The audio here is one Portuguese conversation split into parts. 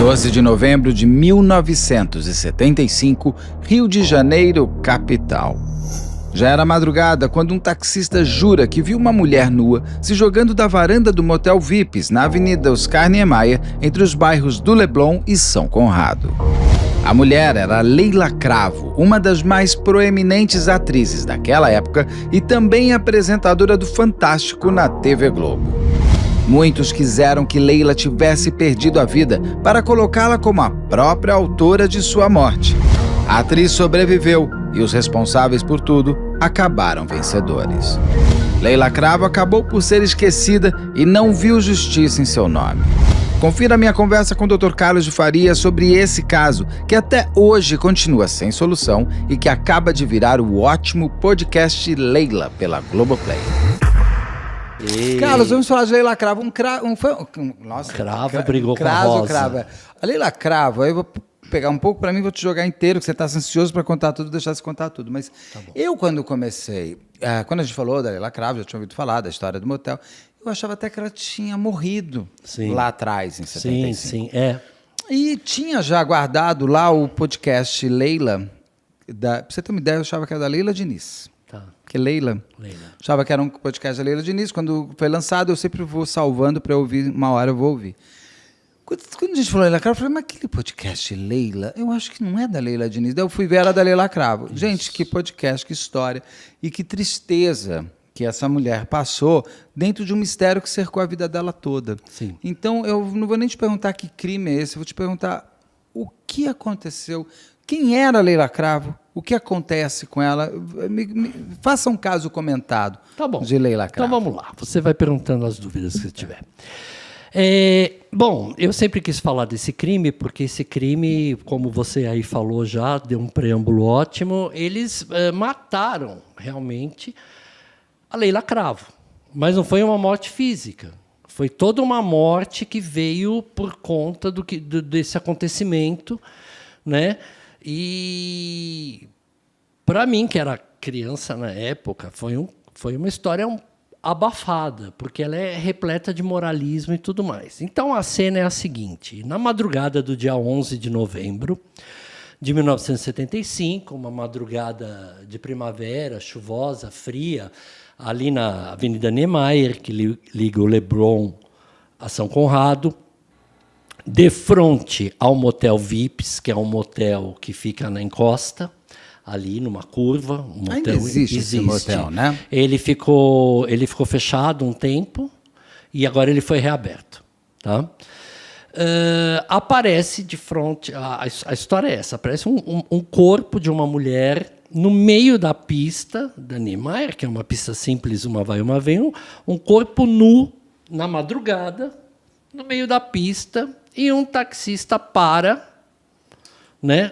12 de novembro de 1975, Rio de Janeiro, capital. Já era madrugada quando um taxista jura que viu uma mulher nua se jogando da varanda do motel Vips na Avenida Oscar Niemeyer, entre os bairros do Leblon e São Conrado. A mulher era Leila Cravo, uma das mais proeminentes atrizes daquela época e também apresentadora do Fantástico na TV Globo. Muitos quiseram que Leila tivesse perdido a vida para colocá-la como a própria autora de sua morte. A atriz sobreviveu e os responsáveis por tudo acabaram vencedores. Leila Cravo acabou por ser esquecida e não viu justiça em seu nome. Confira minha conversa com o Dr. Carlos de Faria sobre esse caso, que até hoje continua sem solução e que acaba de virar o ótimo podcast Leila pela Globoplay. Carlos, vamos falar de Leila Cravo. Nossa, Cravo brigou com a Rosa. Cravo. A Leila Cravo, aí eu vou pegar um pouco para mim, vou te jogar inteiro, que você está ansioso para contar tudo, deixar você contar tudo. Mas eu, quando comecei, quando a gente falou da Leila Cravo, já tinha ouvido falar da história do motel, eu achava até que ela tinha morrido lá atrás, em 75. Sim. E tinha já guardado lá o podcast Leila, pra você ter uma ideia, eu achava que era da Leila Diniz. Porque Leila. Achava que era um podcast da Leila Diniz. Quando foi lançado, eu sempre vou salvando para eu ouvir, uma hora eu vou ouvir. Quando a gente falou Leila Cravo, eu falei, mas aquele podcast Leila, eu acho que não é da Leila Diniz. Daí eu fui ver, era da Leila Cravo. Isso. Gente, que podcast, que história e que tristeza que essa mulher passou dentro de um mistério que cercou a vida dela toda. Sim. Então, eu não vou nem te perguntar que crime é esse, eu vou te perguntar o que aconteceu, quem era a Leila Cravo, o que acontece com ela. Faça um caso comentado de Leila Cravo. Então vamos lá, você vai perguntando as dúvidas que você tiver. Bom, eu sempre quis falar desse crime, porque esse crime, como você aí falou já, deu um preâmbulo ótimo, eles mataram realmente a Leila Cravo. Mas não foi uma morte física. Foi toda uma morte que veio por conta desse acontecimento, né? E para mim, que era criança na época, foi uma história abafada, porque ela é repleta de moralismo e tudo mais. Então, a cena é a seguinte. Na madrugada do dia 11 de novembro de 1975, uma madrugada de primavera, chuvosa, fria, ali na Avenida Niemeyer, que liga o Leblon a São Conrado, de frente ao motel Vips, que é um motel que fica na encosta, ali numa curva. Um motel, ainda existe esse motel, né? Ele ficou fechado um tempo e agora ele foi reaberto. Tá? Aparece de frente... A história é essa. Aparece um corpo de uma mulher no meio da pista da Niemeyer, que é uma pista simples, uma vai, uma vem, um corpo nu, na madrugada, no meio da pista, e um taxista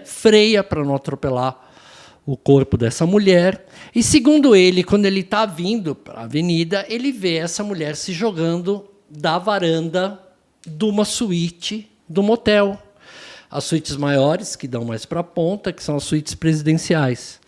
freia para não atropelar o corpo dessa mulher. E, segundo ele, quando ele está vindo para a avenida, ele vê essa mulher se jogando da varanda de uma suíte do motel. As suítes maiores, que dão mais para a ponta, que são as suítes presidenciais.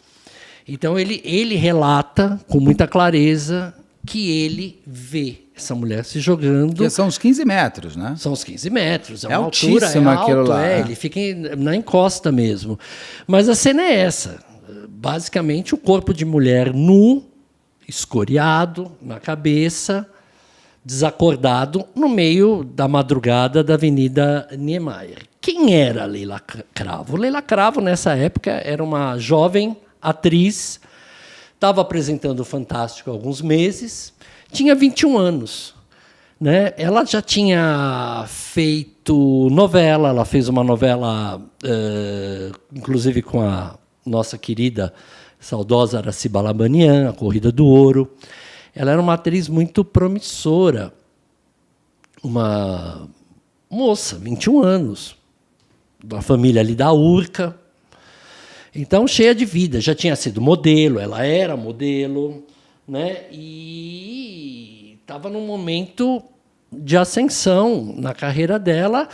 Então, ele relata com muita clareza que ele vê essa mulher se jogando. Que são uns 15 metros, né? São uns 15 metros. É uma altura, altura, é aquilo alto, lá. Ele fica na encosta mesmo. Mas a cena é essa. Basicamente, o corpo de mulher nu, escoriado na cabeça, desacordado, no meio da madrugada da Avenida Niemeyer. Quem era Leila Cravo? Leila Cravo, nessa época, era uma jovem atriz, estava apresentando o Fantástico há alguns meses, tinha 21 anos. Né? Ela já tinha feito novela, ela fez uma novela, inclusive com a nossa querida, saudosa Aracy Balabanian, A Corrida do Ouro. Ela era uma atriz muito promissora, uma moça, 21 anos, da família ali da Urca. Então, cheia de vida, já tinha sido modelo, ela era modelo, né? E estava num momento de ascensão na carreira dela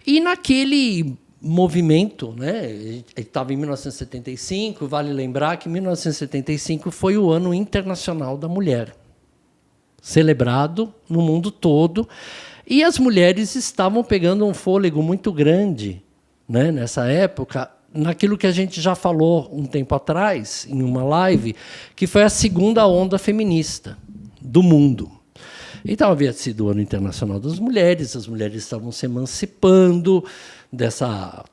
e naquele movimento, né? Estava em 1975, vale lembrar que 1975 foi o Ano Internacional da Mulher, celebrado no mundo todo. E as mulheres estavam pegando um fôlego muito grande, né, nessa época, naquilo que a gente já falou um tempo atrás, em uma live, que foi a segunda onda feminista do mundo. Então, havia sido o Ano Internacional das Mulheres, as mulheres estavam se emancipando dessa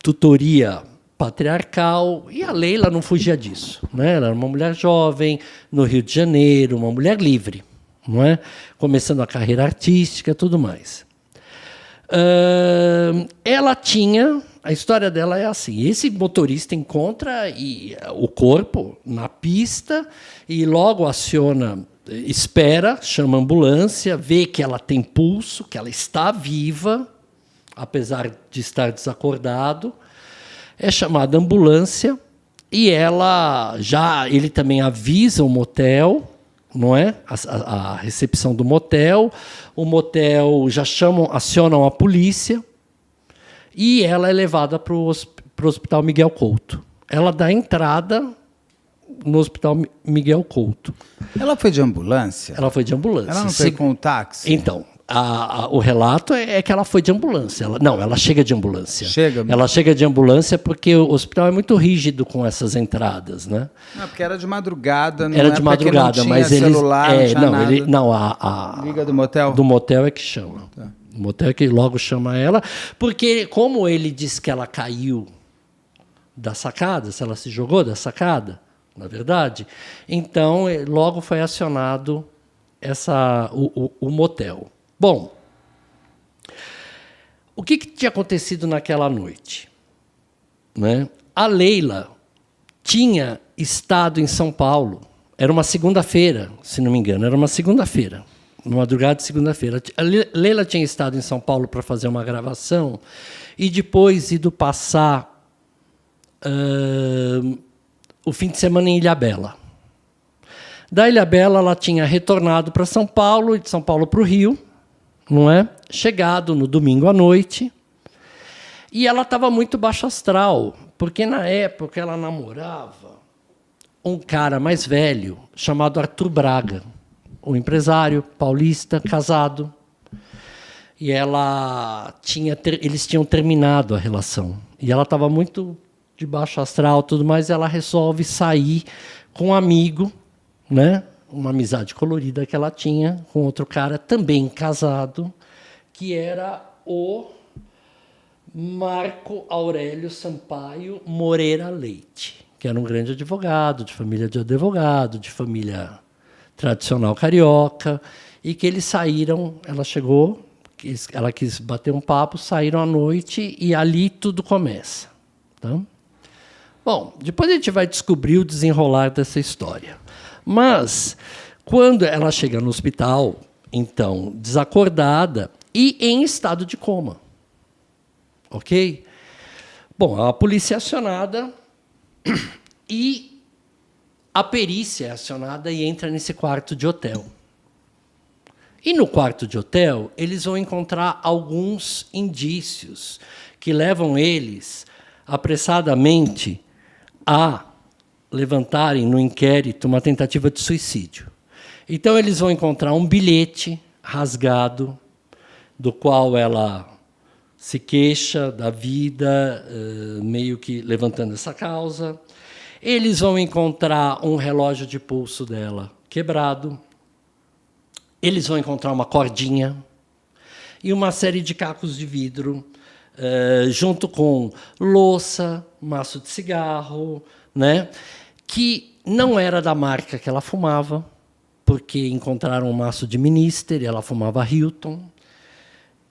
tutoria patriarcal, e a Leila não fugia disso, né? Ela era uma mulher jovem, no Rio de Janeiro, uma mulher livre, não é? Começando a carreira artística e tudo mais. Ela tinha... A história dela é assim: esse motorista encontra o corpo na pista e logo aciona, espera, chama a ambulância, vê que ela tem pulso, que ela está viva, apesar de estar desacordado. É chamada a ambulância e ele também avisa o motel, não é? A recepção do motel. O motel já acionam a polícia. E ela é levada para o Hospital Miguel Couto. Ela dá entrada no Hospital Miguel Couto. Ela foi de ambulância? Ela foi de ambulância. Ela não foi com um táxi? Então, o relato é que ela foi de ambulância. Ela chega de ambulância. Ela chega de ambulância porque o hospital é muito rígido com essas entradas, né? Não, porque era de madrugada, não era de madrugada, não tinha mas celular, a liga do motel? Do motel é que chama. Tá. O motel é que logo chama ela, porque como ele disse que ela caiu da sacada, se ela se jogou da sacada, na verdade, então logo foi acionado o motel. Bom, o que tinha acontecido naquela noite? Né? A Leila tinha estado em São Paulo, era uma segunda-feira, se não me engano, era uma segunda-feira. Na madrugada de segunda-feira. A Leila tinha estado em São Paulo para fazer uma gravação e depois ido passar o fim de semana em Ilhabela. Da Ilhabela, ela tinha retornado para São Paulo e de São Paulo para o Rio, não é? Chegado no domingo à noite. E ela estava muito baixo astral, porque na época ela namorava um cara mais velho chamado Arthur Braga, um empresário paulista, casado, e eles tinham terminado a relação. E ela estava muito de baixo astral, tudo mais, e ela resolve sair com um amigo, né? Uma amizade colorida que ela tinha com outro cara também casado, que era o Marco Aurélio Sampaio Moreira Leite, que era um grande advogado, de advogado, de família tradicional carioca, e que eles saíram, ela chegou, ela quis bater um papo, saíram à noite e ali tudo começa. Tá? Bom, depois a gente vai descobrir o desenrolar dessa história. Mas, quando ela chega no hospital, então, desacordada e em estado de coma. Ok? Bom, a polícia é acionada e a perícia é acionada e entra nesse quarto de hotel. E no quarto de hotel, eles vão encontrar alguns indícios que levam eles apressadamente a levantarem no inquérito uma tentativa de suicídio. Então, eles vão encontrar um bilhete rasgado, do qual ela se queixa da vida, meio que levantando essa causa. Eles vão encontrar um relógio de pulso dela quebrado. Eles vão encontrar uma cordinha e uma série de cacos de vidro, junto com louça, maço de cigarro, né? Que não era da marca que ela fumava, porque encontraram um maço de Minister e ela fumava Hilton.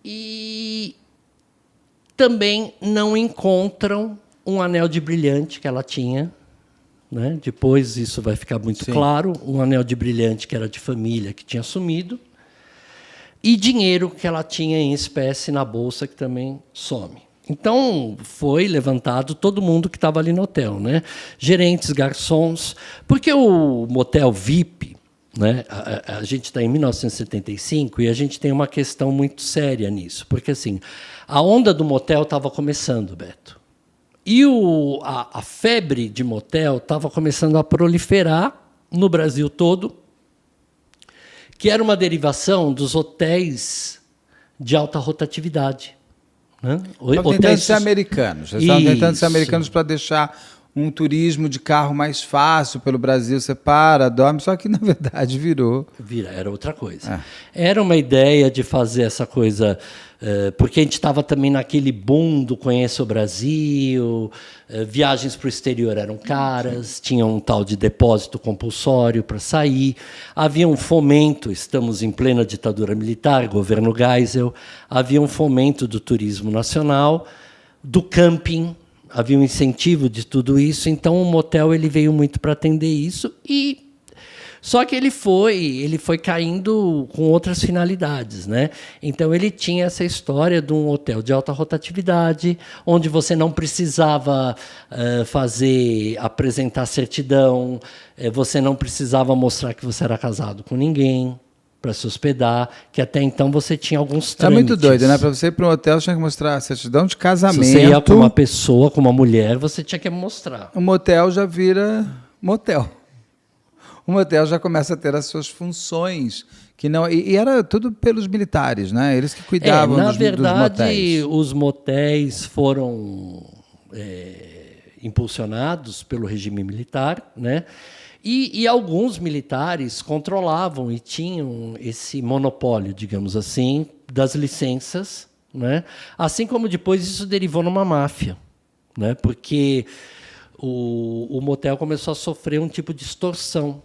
E também não encontram um anel de brilhante que ela tinha, né? Depois isso vai ficar muito claro, um anel de brilhante que era de família, que tinha sumido, e dinheiro que ela tinha em espécie na bolsa, que também some. Então, foi levantado todo mundo que estava ali no hotel, né? Gerentes, garçons, porque o motel VIP, né? A gente está em 1975 e a gente tem uma questão muito séria nisso, porque assim, a onda do motel estava começando, Beto. E a febre de motel estava começando a proliferar no Brasil todo, que era uma derivação dos hotéis de alta rotatividade. Né? Estavam tentando ser americanos. Eles estavam tentando ser americanos para deixar um turismo de carro mais fácil pelo Brasil. Você para, dorme, só que na verdade virou. Era outra coisa. Era uma ideia de fazer essa coisa, porque a gente estava também naquele boom do Conheça o Brasil, viagens para o exterior eram caras, tinha um tal de depósito compulsório para sair, havia um fomento, estamos em plena ditadura militar, governo Geisel, havia um fomento do turismo nacional, do camping, havia um incentivo de tudo isso, então o motel ele veio muito para atender isso, e só que ele foi caindo com outras finalidades, né? Então ele tinha essa história de um hotel de alta rotatividade, onde você não precisava apresentar certidão, você não precisava mostrar que você era casado com ninguém para se hospedar, que até então você tinha alguns trâmites. É muito doido, né? Para você ir para um hotel, você tinha que mostrar a certidão de casamento. Se você ia com uma pessoa, com uma mulher, você tinha que mostrar. O motel já vira motel. O motel já começa a ter as suas funções, que não e era tudo pelos militares, né? Eles que cuidavam dos motéis. Na verdade, os motéis foram impulsionados pelo regime militar, né? E alguns militares controlavam e tinham esse monopólio, digamos assim, das licenças, né? Assim como depois isso derivou numa máfia, né? Porque o motel começou a sofrer um tipo de extorsão.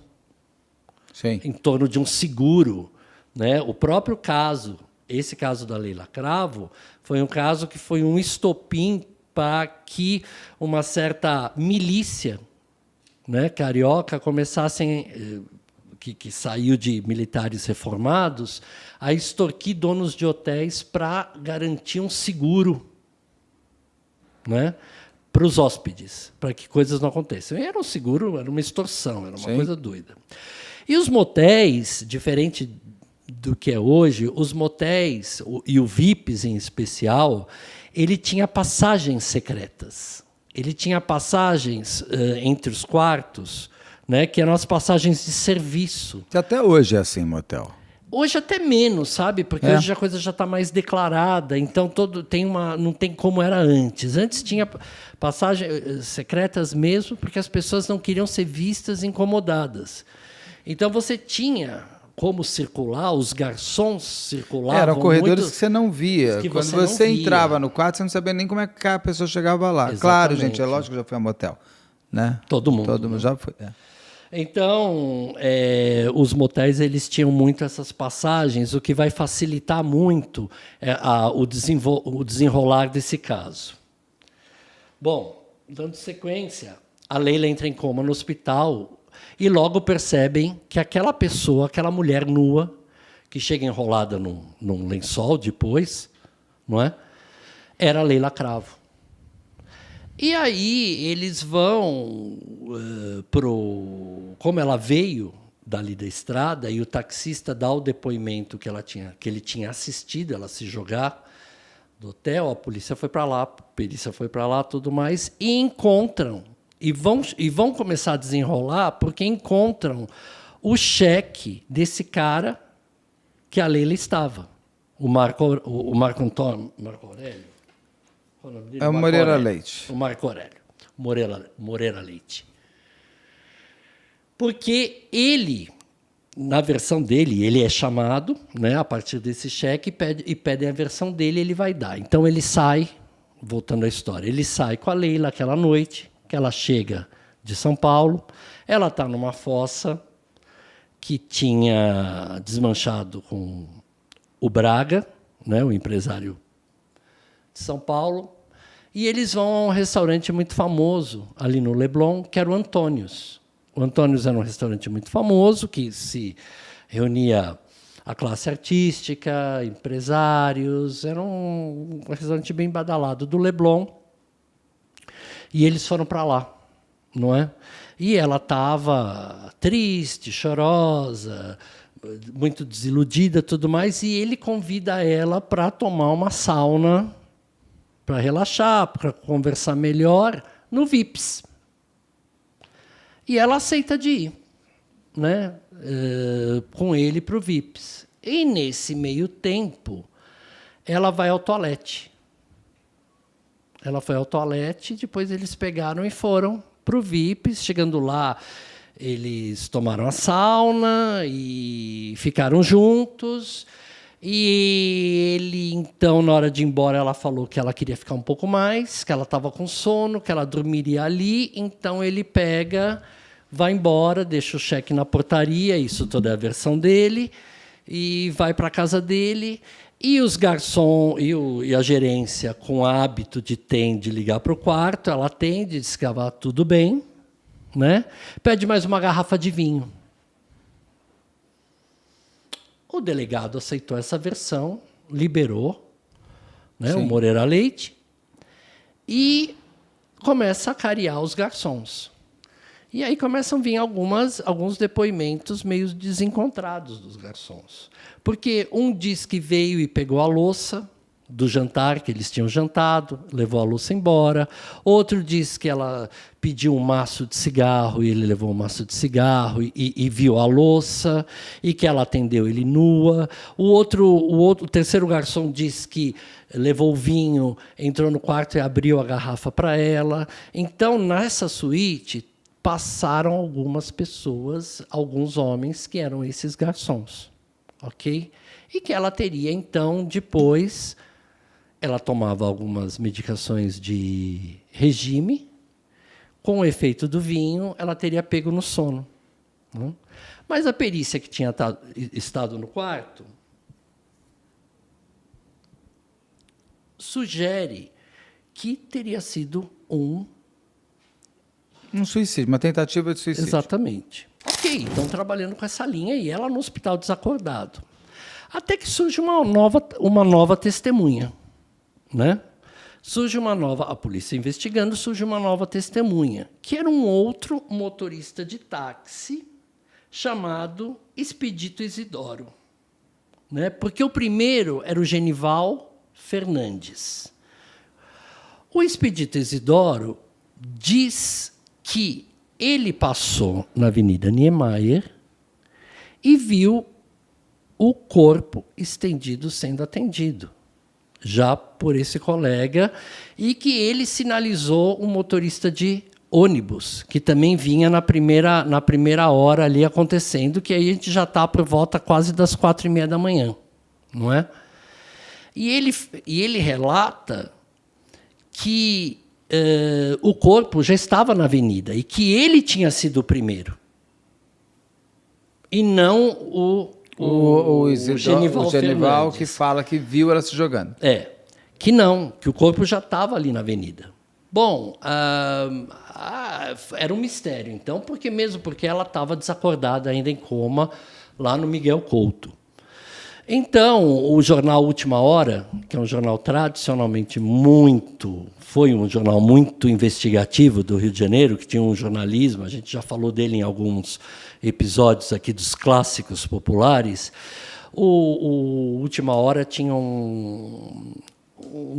Sim. Em torno de um seguro, né? O próprio caso, esse caso da Leila Cravo, foi um caso que foi um estopim para que uma certa milícia, né, carioca, começassem, que saiu de militares reformados, a extorquir donos de hotéis para garantir um seguro, né, para os hóspedes, para que coisas não aconteçam. E era um seguro, era uma extorsão, era uma coisa doida. E os motéis, diferente do que é hoje, os motéis, e o VIPs em especial, ele tinha passagens secretas. Ele tinha passagens entre os quartos, né, que eram as passagens de serviço. Que até hoje é assim, motel. Hoje até menos, sabe? Porque hoje a coisa já está mais declarada, então não tem como era antes. Antes tinha passagens secretas mesmo, porque as pessoas não queriam ser vistas incomodadas. Então você tinha como circular, os garçons circulavam. Eram corredores muito, que você não via. Quando você entrava no quarto, você não sabia nem como é que a pessoa chegava lá. Exatamente. Claro, gente, é lógico que já foi a motel. Né? Todo mundo já foi. Então, os motéis eles tinham muito essas passagens, o que vai facilitar muito o desenrolar desse caso. Bom, dando sequência, a Leila entra em coma no hospital e logo percebem que aquela pessoa, aquela mulher nua, que chega enrolada num lençol depois, não é? Era a Leila Cravo. E aí eles vão como ela veio dali da estrada e o taxista dá o depoimento que ele tinha assistido ela se jogar do hotel, a polícia foi para lá, a perícia foi para lá, tudo mais, e encontram e vão começar a desenrolar porque encontram o cheque desse cara que a Leila estava, o Marco Aurélio. É o Moreira Leite. O Marco Aurélio. Moreira Leite. Porque ele, na versão dele, ele é chamado, né, a partir desse cheque e pedem a versão dele, ele vai dar. Então ele sai, voltando à história, ele sai com a Leila aquela noite, que ela chega de São Paulo, ela está numa fossa que tinha desmanchado com o Braga, né, o empresário de São Paulo, e eles vão a um restaurante muito famoso ali no Leblon, que era o Antônios. O Antônios era um restaurante muito famoso, que se reunia a classe artística, empresários, era um restaurante bem badalado do Leblon, e eles foram para lá, não é? E ela estava triste, chorosa, muito desiludida, tudo mais, e ele convida ela para tomar uma sauna, para relaxar, para conversar melhor, no VIPs. E ela aceita de ir, né, com ele para o VIPs. E, nesse meio tempo, ela vai ao toalete. Ela foi ao toalete, depois eles pegaram e foram para o VIPs. Chegando lá, eles tomaram a sauna e ficaram juntos. E ele, então, na hora de ir embora, ela falou que ela queria ficar um pouco mais, que ela estava com sono, que ela dormiria ali. Então, ele pega, vai embora, deixa o cheque na portaria, isso toda é a versão dele, e vai para a casa dele. E os garçons e a gerência, com hábito de ligar para o quarto, ela atende, diz que estava tudo bem, né? Pede mais uma garrafa de vinho. O delegado aceitou essa versão, liberou, né, o Moreira Leite, e começa a cariar os garçons. E aí começam a vir alguns depoimentos meio desencontrados dos garçons. Porque um diz que veio e pegou a louça do jantar, que eles tinham jantado, levou a louça embora. Outro diz que ela pediu um maço de cigarro e ele levou um maço de cigarro e viu a louça, e que ela atendeu ele nua. O terceiro garçom diz que levou o vinho, entrou no quarto e abriu a garrafa para ela. Então, nessa suíte, passaram algumas pessoas, alguns homens, que eram esses garçons. Ok? E que ela teria, então, depois, ela tomava algumas medicações de regime, com o efeito do vinho, ela teria pego no sono. Né? Mas a perícia que tinha estado no quarto sugere que teria sido um suicídio, uma tentativa de suicídio. Exatamente. Ok, estão trabalhando com essa linha e ela no hospital desacordado. Até que surge uma nova testemunha. Né? Surge a polícia investigando, surge uma nova testemunha, que era um outro motorista de táxi chamado Expedito Isidoro. Né? Porque o primeiro era o Genival Fernandes. O Expedito Isidoro diz que ele passou na Avenida Niemeyer e viu o corpo estendido sendo atendido, já por esse colega, e que ele sinalizou um motorista de ônibus, que também vinha na primeira hora ali acontecendo, que aí a gente já está por volta quase das 4h30 da manhã. Não é? E ele relata que o corpo já estava na avenida e que ele tinha sido o primeiro. E não o Genival que fala que viu ela se jogando. Que o corpo já estava ali na avenida. Bom, era um mistério, então, porque ela estava desacordada, ainda em coma, lá no Miguel Couto. Então, o jornal Última Hora, que é um jornal tradicionalmente foi um jornal muito investigativo do Rio de Janeiro, que tinha um jornalismo, a gente já falou dele em alguns episódios aqui dos clássicos populares. O Última Hora tinha um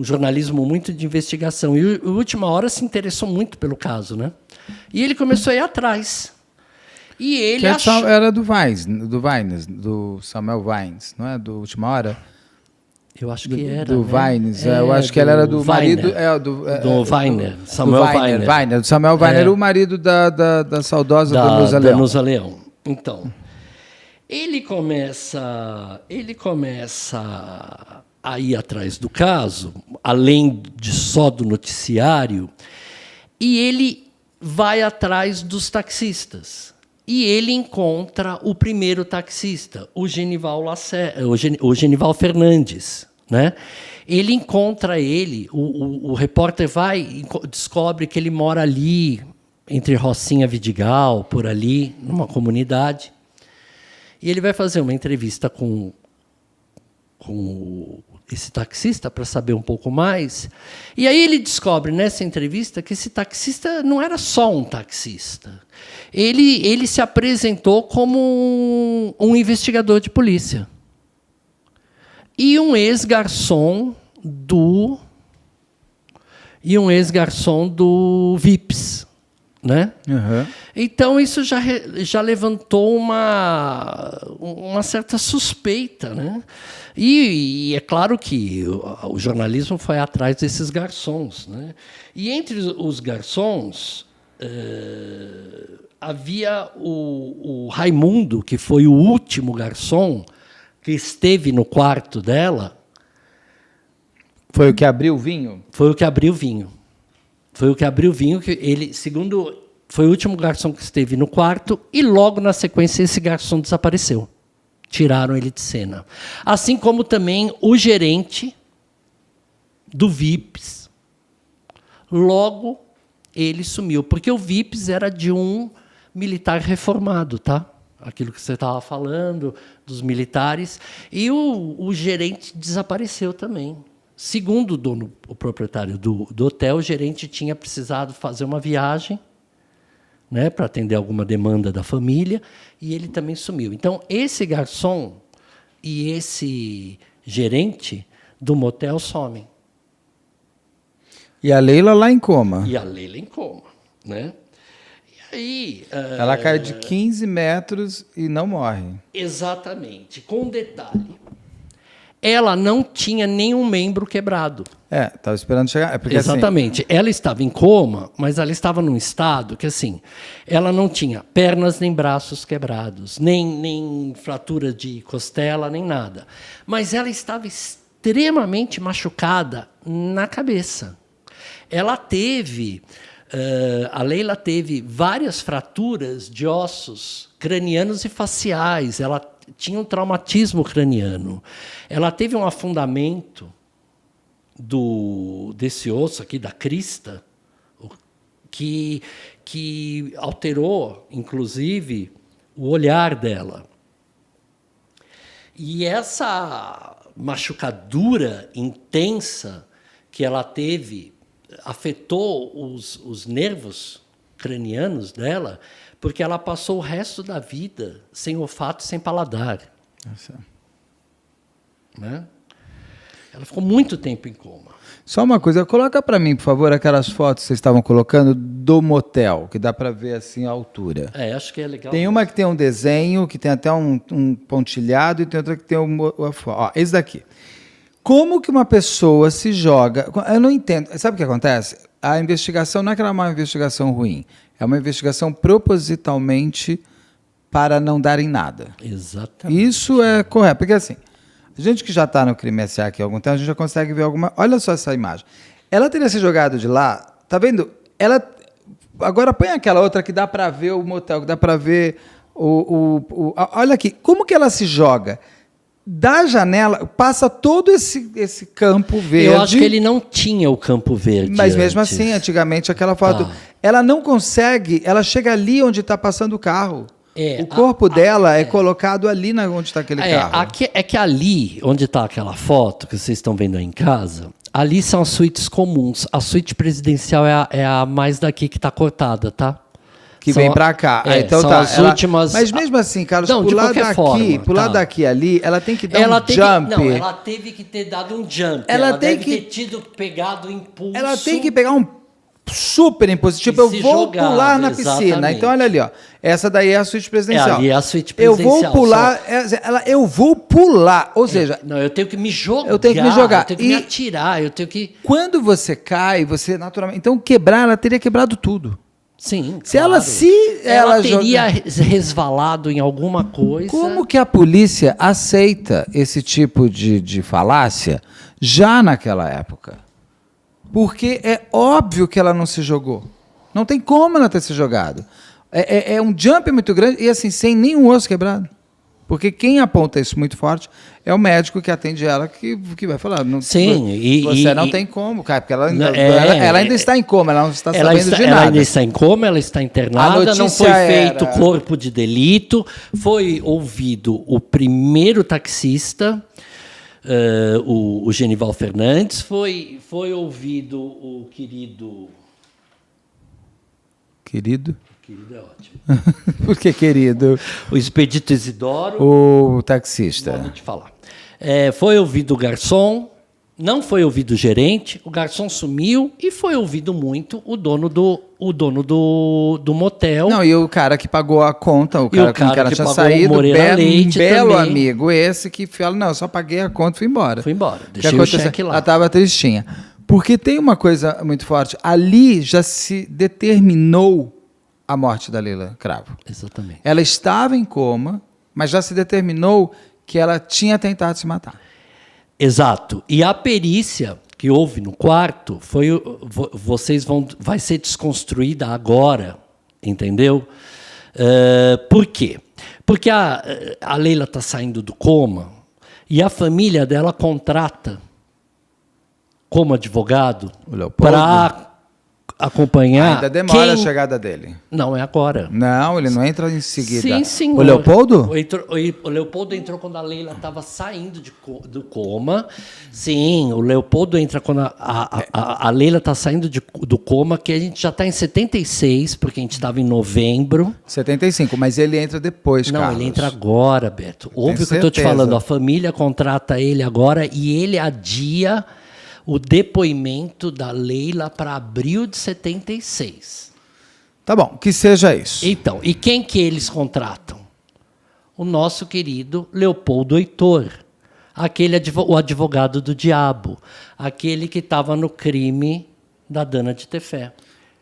jornalismo muito de investigação, e o Última Hora se interessou muito pelo caso, né? E ele começou a ir atrás. E ele era do Vines, do Samuel Vines, não é? Do Última Hora? Eu acho que era. Do Vines, eu acho que ela era do marido. Do Weiner, Samuel Weiner. Do Samuel Weiner, o marido da saudosa Danusa Leão. Danusa Leão. Então, ele começa a ir atrás do caso, além de só do noticiário, e ele vai atrás dos taxistas. E ele encontra o primeiro taxista, o Genival Fernandes. Né? Ele encontra ele, o repórter vai e descobre que ele mora ali, entre Rocinha e Vidigal, por ali, numa comunidade. E ele vai fazer uma entrevista com esse taxista para saber um pouco mais. E aí ele descobre nessa entrevista que esse taxista não era só um taxista. Ele se apresentou como um investigador de polícia. E um ex-garçom do VIPs. né? Uhum. Então, isso já levantou uma certa suspeita, né? E é claro que o jornalismo foi atrás desses garçons, né? E entre os garçons havia o Raimundo, que foi o último garçom que esteve no quarto dela. Foi o que abriu o vinho? Foi o que abriu o vinho. Foi o que abriu o vinho, que ele, segundo, foi o último garçom que esteve no quarto, e logo na sequência esse garçom desapareceu. Tiraram ele de cena. Assim como também o gerente do Vips. Logo ele sumiu, porque o Vips era de um militar reformado, tá? Aquilo que você estava falando, dos militares. E o gerente desapareceu também. Segundo o dono, o proprietário do hotel, o gerente tinha precisado fazer uma viagem, né, para atender alguma demanda da família, e ele também sumiu. Então, esse garçom e esse gerente do motel somem. E a Leila lá em coma. E a Leila em coma, né? E aí... Ela cai de 15 metros e não morre. Exatamente. Com um detalhe. Ela não tinha nenhum membro quebrado. Estava esperando chegar. É porque, exatamente. Assim... Ela estava em coma, mas ela estava num estado que, assim, ela não tinha pernas nem braços quebrados, nem fratura de costela, nem nada. Mas ela estava extremamente machucada na cabeça. Ela teve... a Leila teve várias fraturas de ossos cranianos e faciais. Ela tinha um traumatismo craniano. Ela teve um afundamento desse osso aqui, da crista, que alterou, inclusive, o olhar dela. E essa machucadura intensa que ela teve afetou os nervos cranianos dela, porque ela passou o resto da vida sem olfato e sem paladar. Né? Ela ficou muito tempo em coma. Só uma coisa, coloca para mim, por favor, aquelas fotos que vocês estavam colocando do motel, que dá para ver assim a altura. Acho que é legal. Tem uma que tem um desenho, que tem até um pontilhado, e tem outra que tem esse daqui. Como que uma pessoa se joga... Eu não entendo. Sabe o que acontece? A investigação não é que ela é uma investigação ruim. É uma investigação propositalmente para não dar em nada. Exatamente. Isso é correto. Porque, assim, a gente que já está no crime SA aqui há algum tempo, a gente já consegue ver alguma... Olha só essa imagem. Ela teria se jogado de lá... Tá vendo? Ela... Agora põe aquela outra que dá para ver o motel, que dá para ver Olha aqui. Como que ela se joga? Da janela, passa todo esse campo verde. Eu acho que ele não tinha o campo verde. Mas mesmo assim, antigamente, aquela foto... Ela não consegue... Ela chega ali onde está passando o carro. O corpo dela é colocado ali onde está aquele carro. É que ali, onde está aquela foto que vocês estão vendo aí em casa, ali são as suítes comuns. A suíte presidencial é a mais daqui que está cortada, tá? Que vem para cá. Então são tá. As últimas... Mas mesmo assim, Carlos, não, pular daqui ali, ela tem que dar um jump. Ela teve que ter dado um jump. Ela deve ter tido pegado o impulso. Ela tem que pegar um super impulso. Tipo, eu vou pular na piscina. Então, olha ali, ó. Essa daí é a suíte presidencial. Ali é a suíte presidencial. Eu vou pular. Eu vou pular. Ou seja... Não, eu tenho que me jogar. Eu tenho que me jogar. Eu tenho que me atirar. Eu tenho que... Quando você cai, você naturalmente... Então, ela teria quebrado tudo. Sim, se claro. ela teria resvalado em alguma coisa. Como que a polícia aceita esse tipo de falácia já naquela época? Porque é óbvio que ela não se jogou. Não tem como ela ter se jogado. É um jump muito grande e assim, sem nenhum osso quebrado. Porque quem aponta isso muito forte é o médico que atende ela, que vai falar. Não, sim. Você não tem como, cara, porque ela ainda está em coma, ela não está sabendo de nada. Ela ainda está em coma, ela está internada, não foi feito corpo de delito, foi ouvido o primeiro taxista, o Genival Fernandes, foi ouvido o querido... Querido? Querido é ótimo. Por que querido? O Expedito Isidoro. O taxista. Modo de falar. Foi ouvido o garçom, Não foi ouvido o gerente, o garçom sumiu e foi ouvido muito o dono do motel. Não, e o cara que pagou a conta, o cara, com que ela tinha pagou saído, o Moreira Leite belo também. amigo esse que fala, não, eu só paguei a conta e fui embora. Fui embora, Que deixei o aconteceu? cheque lá. Ela estava tristinha. Porque tem uma coisa muito forte, ali já se determinou a morte da Leila Cravo. Exatamente. Ela estava em coma, mas já se determinou que ela tinha tentado se matar. Exato. E a perícia que houve no quarto vai ser desconstruída agora, entendeu? Por quê? Porque a Leila está saindo do coma e a família dela contrata como advogado O Leopoldo? para acompanhar. Ainda demora a chegada dele. Não, é agora. Não, ele não entra em seguida. Sim, senhor. O Leopoldo? O Leopoldo entrou quando a Leila estava saindo do coma. Sim, o Leopoldo entra quando a Leila está saindo do coma, que a gente já está em 76, porque a gente estava em novembro. 75, mas ele entra depois, Não, Carlos. ele entra agora, Beto. Ouve o que eu estou te certeza. falando. A família contrata ele agora e ele adia o depoimento da Leila para abril de 76. Tá bom, que seja isso. Então, e quem que eles contratam? O nosso querido Leopoldo Heitor, o advogado do diabo, aquele que estava no crime da Dana de Tefé.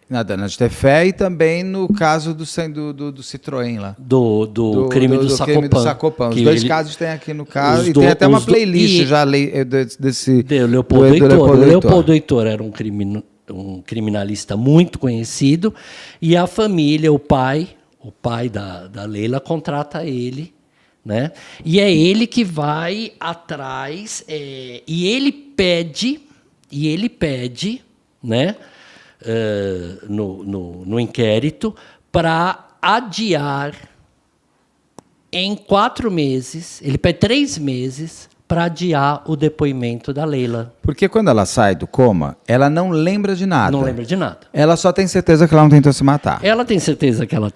Na Dana de Tefé e também no caso do Citroën lá. Do crime do Sacopan. Crime do Sacopan. Os Que dois ele- casos tem aqui no caso. Os E do- tem até uma os do- playlist e- já desse... O Leopoldo do Heitor. Leopoldo O Heitor. Leopoldo Heitor era um criminalista muito conhecido e a família, o pai da Leila, contrata ele, né? E é ele que vai atrás e ele pede, né? No inquérito para adiar em 4 meses. Ele pede 3 meses para adiar o depoimento da Leila. Porque quando ela sai do coma, ela não lembra de nada. Não lembra de nada. Ela só tem certeza que ela não tentou se matar. Ela tem certeza que ela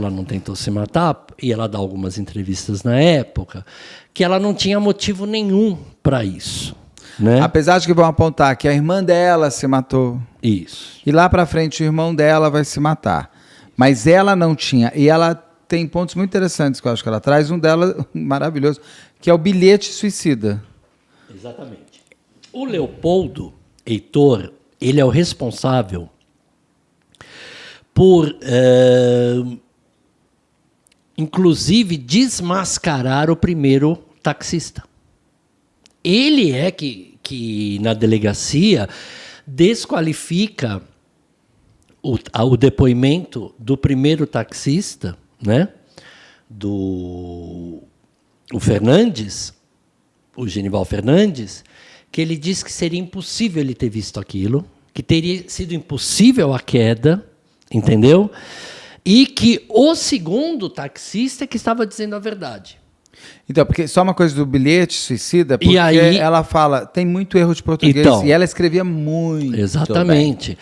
não tentou se matar, e ela dá algumas entrevistas na época, que ela não tinha motivo nenhum para isso. Né? Apesar de que vão apontar que a irmã dela se matou. Isso. E lá pra frente o irmão dela vai se matar. Mas ela não tinha. E ela tem pontos muito interessantes que eu acho que ela traz. Um dela maravilhoso, que é o bilhete suicida. Exatamente. O Leopoldo Heitor, ele é o responsável por, inclusive, desmascarar o primeiro taxista. Ele é que na delegacia, desqualifica o depoimento do primeiro taxista, né? O Fernandes, o Genival Fernandes, que ele diz que seria impossível ele ter visto aquilo, que teria sido impossível a queda, entendeu? E que o segundo taxista é que estava dizendo a verdade. Então, porque só uma coisa do bilhete suicida, porque E aí- ela fala, tem muito erro de português, Então, e ela escrevia muito Exatamente.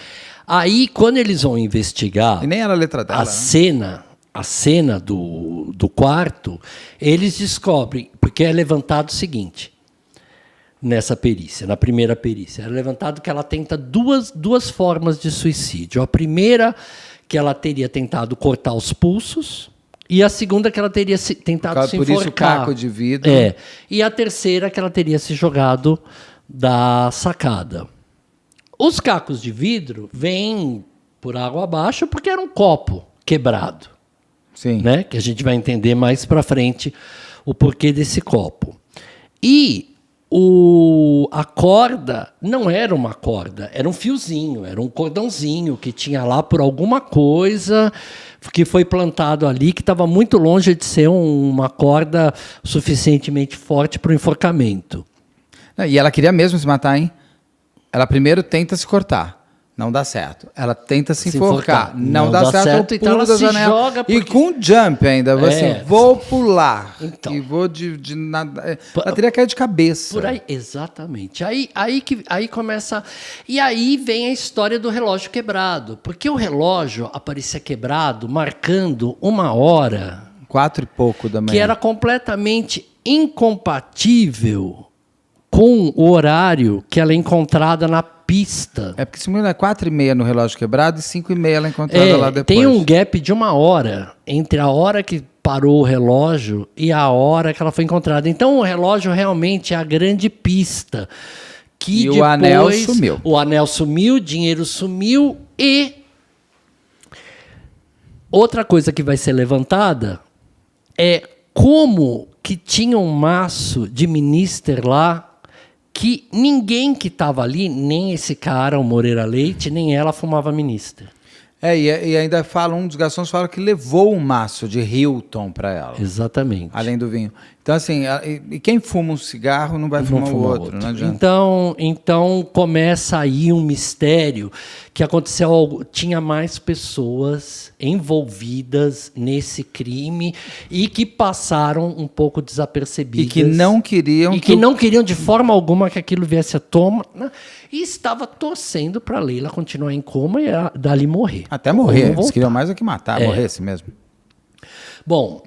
Aí, quando eles vão investigar bem. E nem era a letra dela. a cena do quarto, eles descobrem, porque é levantado o seguinte, nessa perícia, na primeira perícia, é levantado que ela tenta duas formas de suicídio. A primeira, que ela teria tentado cortar os pulsos, e a segunda, que ela teria tentado se Por enforcar. isso o caco de vidro. E a terceira, que ela teria se jogado da sacada. Os cacos de vidro vêm por água abaixo porque era um copo quebrado, Sim. né? Que a gente vai entender mais para frente o porquê desse copo. E a corda não era uma corda, era um fiozinho, era um cordãozinho que tinha lá por alguma coisa que foi plantado ali, que estava muito longe de ser uma corda suficientemente forte para o enforcamento. E ela queria mesmo se matar, hein? Ela primeiro tenta se cortar. Não dá certo. Ela tenta se enforcar. Não dá certo. Eu então pulo ela da se janela. joga E com jump ainda. Assim, vou pular. Então. E vou de nada. Ela teria caído de cabeça. Por aí, exatamente. Aí começa. E aí vem a história do relógio quebrado. Porque o relógio aparecia quebrado, marcando 1h, 4 e pouco da manhã. que era completamente incompatível com o horário que ela é encontrada na pista. É porque se não é 4h30 no relógio quebrado e 5h30 ela é encontrada lá depois. Tem um gap de 1 hora entre a hora que parou o relógio e a hora que ela foi encontrada. Então o relógio realmente é a grande pista. Que E depois, o anel sumiu. O anel sumiu, o dinheiro sumiu e outra coisa que vai ser levantada é como que tinha um maço de minister lá que ninguém que estava ali, nem esse cara, o Moreira Leite, nem ela fumava minister. E ainda um dos garçons fala que levou um maço de Hilton para ela. Exatamente. Além do vinho. Então, assim, e quem fuma um cigarro não vai fumar o outro, não adianta. Então começa aí um mistério que aconteceu algo. Tinha mais pessoas envolvidas nesse crime e que passaram um pouco desapercebidas. E que não queriam. E que não queriam de forma alguma que aquilo viesse à tona. Né? E estava torcendo para a Leila continuar em coma e dali morrer. Até morrer. Eles queriam mais do que matar, morresse mesmo. Bom,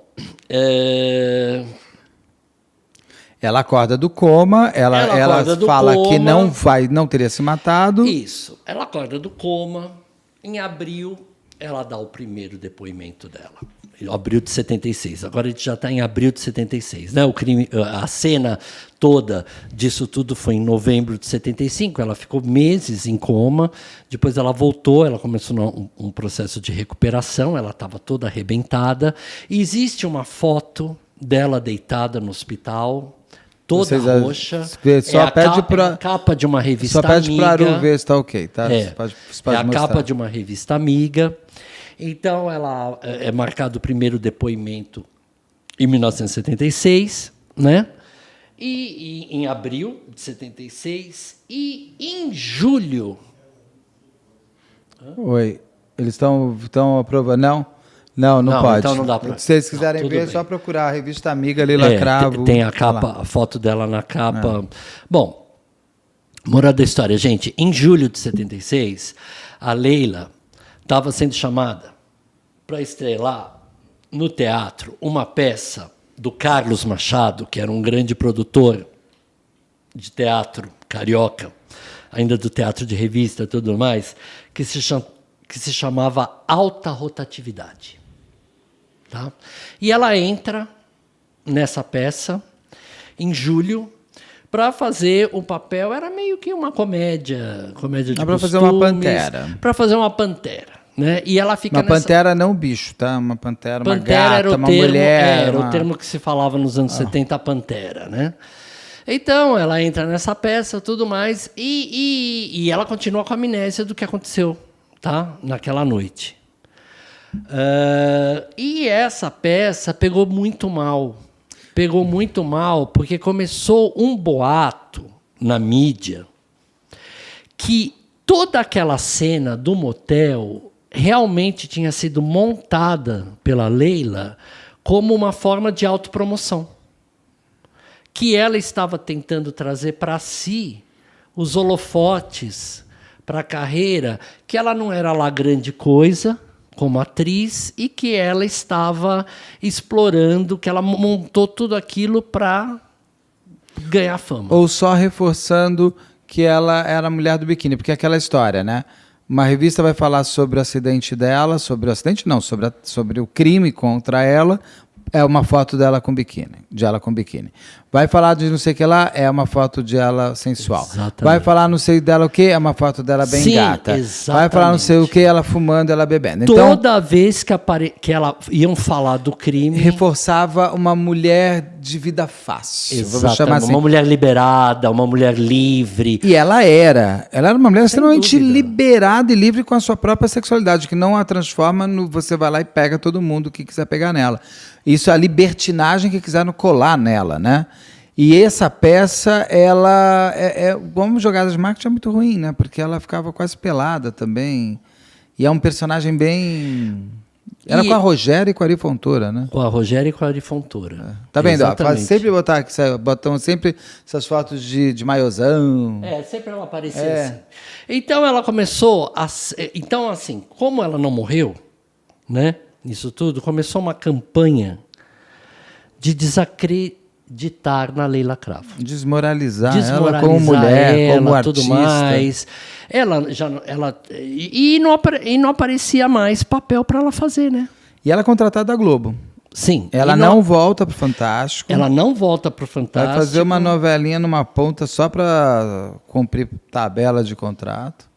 ela acorda do coma, ela fala que não teria se matado. Isso. Ela acorda do coma. Em abril, ela dá o primeiro depoimento dela. Abril de 76. Agora a gente já está em abril de 76. Né? A cena toda disso tudo foi em novembro de 75. Ela ficou meses em coma. Depois ela voltou, ela começou um processo de recuperação. Ela estava toda arrebentada. E existe uma dela deitada no hospital, toda roxa. Só pede para capa de uma revista amiga. Só pede para Aru ver se está ok. Tá? É a capa de uma revista amiga. Então, ela é marcado o primeiro depoimento em 1976, né? E em abril de 76 e em julho. Oi, eles estão aprovando? Não pode. Então não dá pra... Se vocês quiserem ver, é só procurar a revista amiga Leila Cravo. Tem a capa, a foto dela na capa. Bom, moral da história, gente. Em julho de 76, a Leila estava sendo chamada para estrelar no teatro uma peça do Carlos Machado, que era um grande produtor de teatro carioca, ainda do teatro de revista e tudo mais, que se chamava Alta Rotatividade. Tá? E ela entra nessa peça em julho para fazer o papel, era meio que uma comédia de costumes. Para fazer uma pantera. Para fazer uma pantera. Né? E ela fica pantera não bicho, tá? Uma pantera, uma gata, uma mulher. Era o termo que se falava nos anos 70, pantera, né? Então, ela entra nessa peça, tudo mais, e ela continua com a amnésia do que aconteceu, tá? Naquela noite. E essa peça pegou muito mal. Pegou muito mal porque começou um boato na mídia que toda aquela cena do motel realmente tinha sido montada pela Leila como uma forma de autopromoção. Que ela estava tentando trazer para si os holofotes para a carreira, que ela não era lá grande coisa como atriz e que ela estava explorando, que ela montou tudo aquilo para ganhar fama. Ou só reforçando que ela era a mulher do biquíni, porque é aquela história, né? Uma revista vai falar sobre o acidente dela, sobre o crime contra ela, é uma foto dela com biquíni, de ela com biquíni. Vai falar de não sei o que lá, é uma foto de ela sensual. Exatamente. Vai falar não sei dela o que, é uma foto dela bem gata. Exatamente. Vai falar não sei o que, ela fumando, ela bebendo. Então, toda vez que ela iam falar do crime... Reforçava uma mulher de vida fácil. Exatamente. Vamos chamar assim. Uma mulher liberada, uma mulher livre. E ela era uma mulher extremamente liberada e livre com a sua própria sexualidade, que não a transforma no você vai lá e pega todo mundo que quiser pegar nela. Isso é a libertinagem que quiseram colar nela, né? E essa peça, ela como jogada de marketing é muito ruim, né? Porque ela ficava quase pelada também. E é um personagem bem... Era com a Rogéria e com a Ari Fontoura, né? Com a Rogéria e com a Ari Fontoura. Tá vendo? Botam sempre essas fotos de maiozão. Sempre ela aparecia assim. Então ela começou a... Então, assim, como ela não morreu, né? Isso tudo, começou uma campanha de ditar na Leila Cravo. Desmoralizar ela como mulher, ela, como artista. Tudo mais. E não aparecia mais papel para ela fazer, né? E ela é contratada da Globo. Sim. Ela não volta pro Fantástico. Ela não volta pro Fantástico. Vai fazer uma novelinha numa ponta só para cumprir tabela de contrato.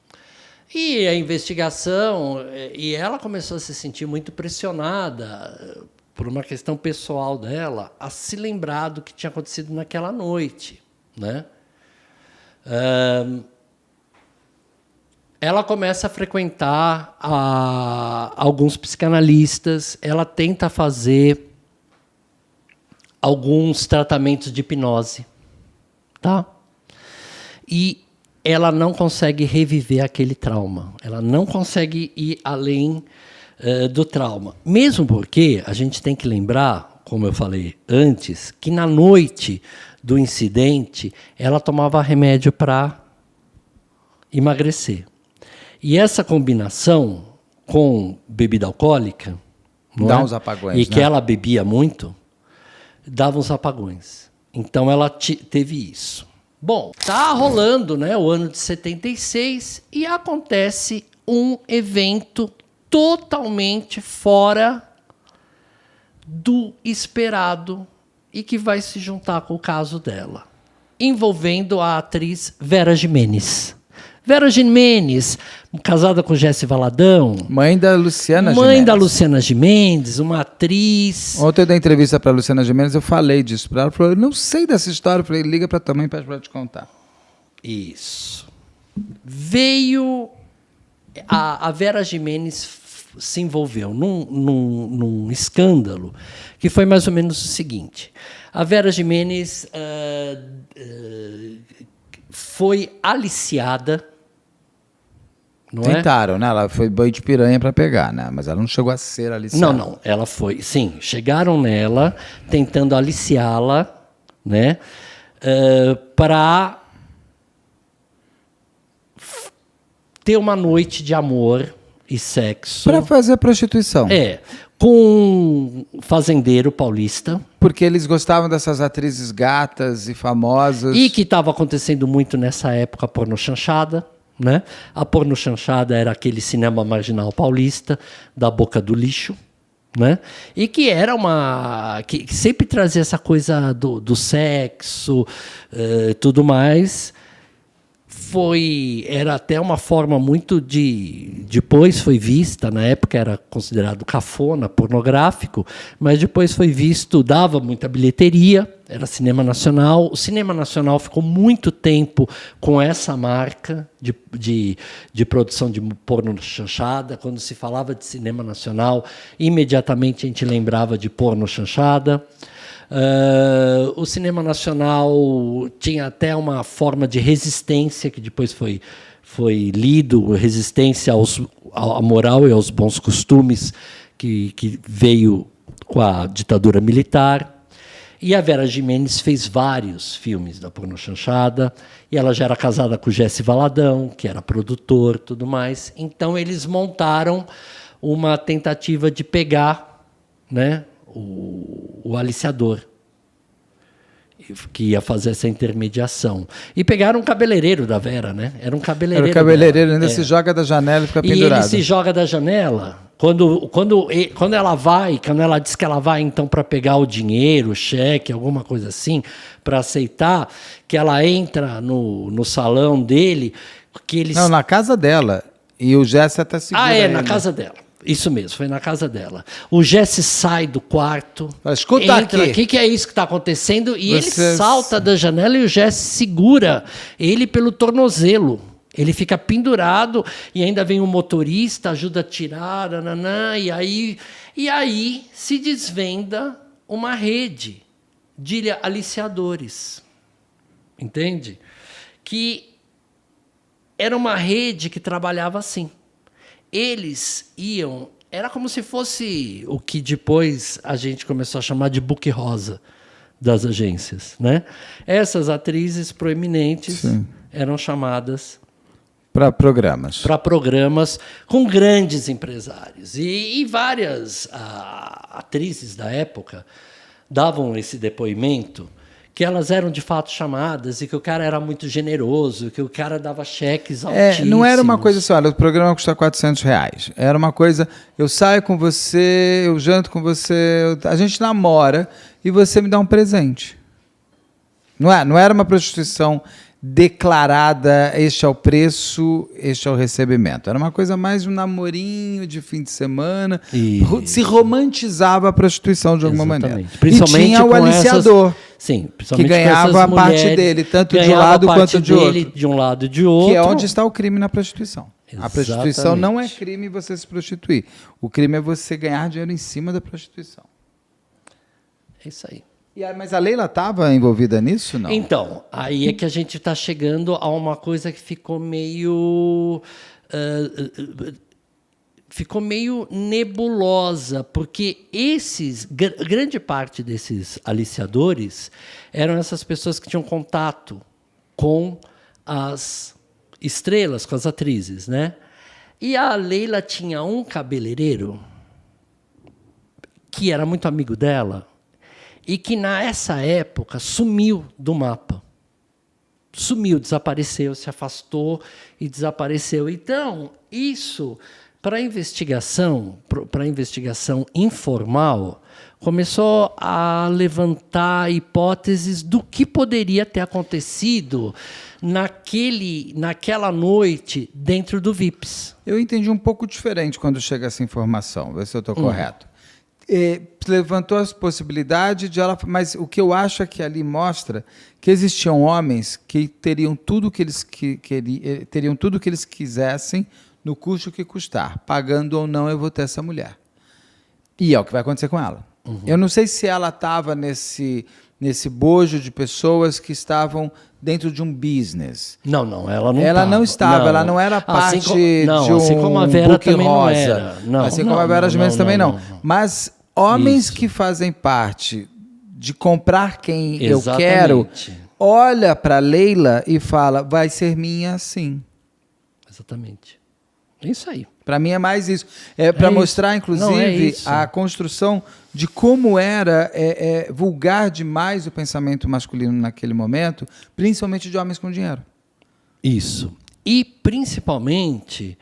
E a investigação... E ela começou a se sentir muito pressionada por uma questão pessoal dela, a se lembrar do que tinha acontecido naquela noite, né? Ela começa a frequentar alguns psicanalistas, ela tenta fazer alguns tratamentos de hipnose, tá? E ela não consegue reviver aquele trauma, ela não consegue ir além do trauma. Mesmo porque a gente tem que lembrar, como eu falei antes, que na noite do incidente ela tomava remédio para emagrecer. E essa combinação com bebida alcoólica, dá uns apagões, e que ela bebia muito, dava uns apagões. Então ela teve isso. Bom, tá rolando, né, o ano de 76 e acontece um evento totalmente fora do esperado e que vai se juntar com o caso dela, envolvendo a atriz Vera Giménez. Vera Giménez, casada com Jesse Valadão. Mãe da Luciana Mãe Giménez. da Luciana Giménez, uma atriz. Ontem eu dei entrevista para a Luciana Giménez, eu falei disso para ela. Ela falou, eu não sei dessa história. Eu falei, liga para tua mãe e pede para ela te contar. Isso. Veio... A Vera Giménez se envolveu num escândalo que foi mais ou menos o seguinte. A Vera Giménez foi aliciada. Tentaram, né? Ela foi boi de piranha para pegar, né? Mas ela não chegou a ser aliciada. Não. Ela foi... Sim, chegaram nela tentando aliciá-la, né? Para ter uma noite de amor e sexo. Para fazer prostituição. Com um fazendeiro paulista. Porque eles gostavam dessas atrizes gatas e famosas. E que estava acontecendo muito nessa época a pornochanchada, né? A pornochanchada era aquele cinema marginal paulista, da boca do lixo, né? E que era uma... que sempre trazia essa coisa do sexo, tudo mais... Era até uma forma muito depois foi vista, na época era considerado cafona, pornográfico, mas depois foi visto, dava muita bilheteria, era cinema nacional. O cinema nacional ficou muito tempo com essa marca de produção de porno chanchada. Quando se falava de cinema nacional, imediatamente a gente lembrava de porno chanchada. O cinema nacional tinha até uma forma de resistência, que depois foi lido, resistência à moral e aos bons costumes, que veio com a ditadura militar. E a Vera Giménez fez vários filmes da pornochanchada, e ela já era casada com o Jesse Valadão, que era produtor, tudo mais. Então eles montaram uma tentativa de pegar, né, o aliciador, que ia fazer essa intermediação. E pegaram um cabeleireiro da Vera, né? Era um cabeleireiro. Era o cabeleireiro, ainda se joga da janela e fica pendurado. E ele se joga da janela. Quando ela diz que ela vai, então, para pegar o dinheiro, o cheque, alguma coisa assim, para aceitar, que ela entra no salão dele... Não, na casa dela. E o Jesse até segura na casa dela. Isso mesmo, foi na casa dela. O Jesse sai do quarto. Escuta entra, aqui. O que é isso que está acontecendo? E ele salta da janela e o Jesse segura ele pelo tornozelo. Ele fica pendurado e ainda vem um motorista, ajuda a tirar, e aí se desvenda uma rede de aliciadores. Entende? Que era uma rede que trabalhava assim. Eles iam... Era como se fosse o que depois a gente começou a chamar de book rosa das agências, né? Essas atrizes proeminentes eram chamadas... Para programas. Para programas com grandes empresários. E várias atrizes da época davam esse depoimento que elas eram de fato chamadas e que o cara era muito generoso, que o cara dava cheques altíssimos. Não era uma coisa assim, olha, o programa custa R$400. Era uma coisa, eu saio com você, eu janto com você, a gente namora e você me dá um presente. Não era uma prostituição declarada, este é o preço, este é o recebimento. Era uma coisa mais um namorinho de fim de semana. Isso. Se romantizava a prostituição de alguma maneira. Principalmente e tinha o aliciador, sim, que ganhava a parte dele, tanto de um lado quanto de outro. De um lado e de outro. Que é onde está o crime na prostituição. Exatamente. A prostituição não é crime você se prostituir. O crime é você ganhar dinheiro em cima da prostituição. É isso aí. Mas a Leila estava envolvida nisso, não? Então, aí é que a gente está chegando a uma coisa que ficou meio nebulosa, porque grande parte desses aliciadores eram essas pessoas que tinham contato com as estrelas, com as atrizes, né? E a Leila tinha um cabeleireiro que era muito amigo dela, e que, nessa época, sumiu do mapa. Sumiu, desapareceu, se afastou e desapareceu. Então, isso, para a investigação informal, começou a levantar hipóteses do que poderia ter acontecido naquela noite dentro do VIPs. Eu entendi um pouco diferente quando chega essa informação, vê se eu estou correto. Levantou as possibilidades de ela, mas o que eu acho é que ali mostra que existiam homens que teriam tudo que eles teriam tudo que eles quisessem no custo que custar, pagando ou não, eu vou ter essa mulher. E é o que vai acontecer com ela. Uhum. Eu não sei se ela estava nesse bojo de pessoas que estavam dentro de um business. Não, ela não. Ela não estava, ela não era parte de um assim como a Vera buque também rosa. Não era. Não, assim como a Vera Gimenez também não. Mas homens que fazem parte de comprar quem eu quero, olha para Leila e fala, vai ser minha sim. Exatamente. Isso aí. Para mim é mais isso. É para mostrar, inclusive, a construção de como era vulgar demais o pensamento masculino naquele momento, principalmente de homens com dinheiro. Isso. E, principalmente,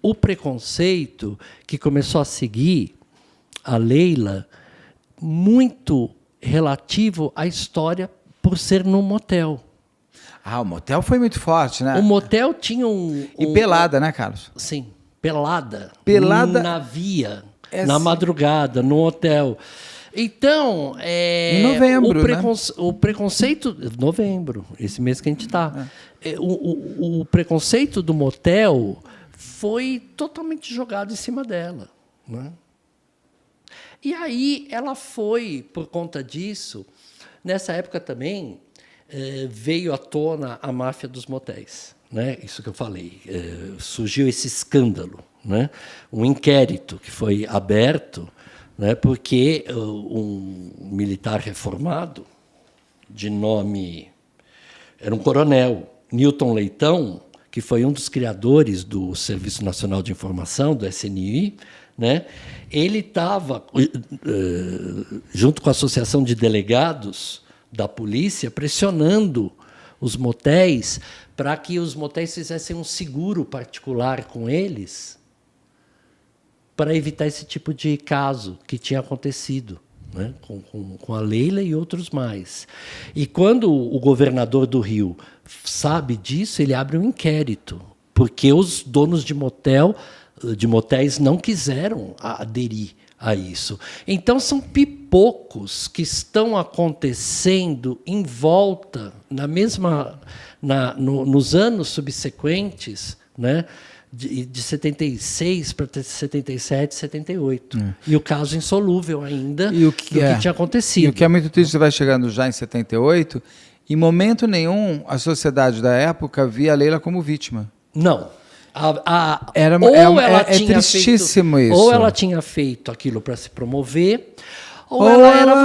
o preconceito que começou a seguir a Leila, muito relativo à história por ser num motel. O motel foi muito forte, né? O motel tinha E pelada, né, Carlos? Sim, pelada. Pelada. Na via, na madrugada, no hotel. Então, em novembro, o preconceito... Novembro, esse mês que a gente está. O preconceito do motel foi totalmente jogado em cima dela, né? E aí ela foi, por conta disso, nessa época também, veio à tona a máfia dos motéis, né? Isso que eu falei. Surgiu esse escândalo, né? Um inquérito que foi aberto, né? Porque um militar reformado, de nome... Era um coronel, Newton Leitão, que foi um dos criadores do Serviço Nacional de Informação, do SNI, né? Ele estava, junto com a Associação de Delegados da Polícia, pressionando os motéis para que os motéis fizessem um seguro particular com eles para evitar esse tipo de caso que tinha acontecido, né? Com a Leila e outros mais. E quando o governador do Rio sabe disso, ele abre um inquérito, porque os donos de motéis não quiseram aderir a isso. Então, são pipocos que estão acontecendo em volta, nos anos subsequentes, né, de 76 para 77, 78. E o caso insolúvel ainda do que tinha acontecido. E o que é muito triste, você vai chegando já em 78, em momento nenhum a sociedade da época via a Leila como vítima. Não. É tristíssimo isso. Ou ela tinha feito aquilo para se promover, ou ela era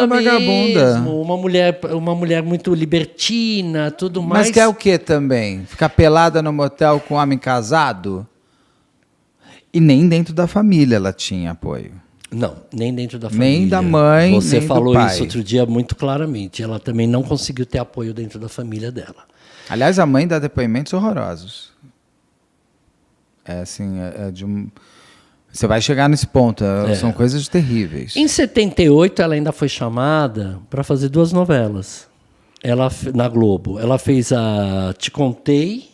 vagabunda mesmo, uma mulher muito libertina, tudo mais. Mas quer o quê também? Ficar pelada no motel com um homem casado? E nem dentro da família ela tinha apoio. Não, nem dentro da família. Nem da mãe, Você nem falou do pai. isso outro dia muito claramente. Ela também não conseguiu ter apoio dentro da família dela. Aliás, a mãe dá depoimentos horrorosos. É assim, você vai chegar nesse ponto, são coisas terríveis. Em 78, ela ainda foi chamada para fazer 2 novelas. Na Globo. Ela fez a Te Contei,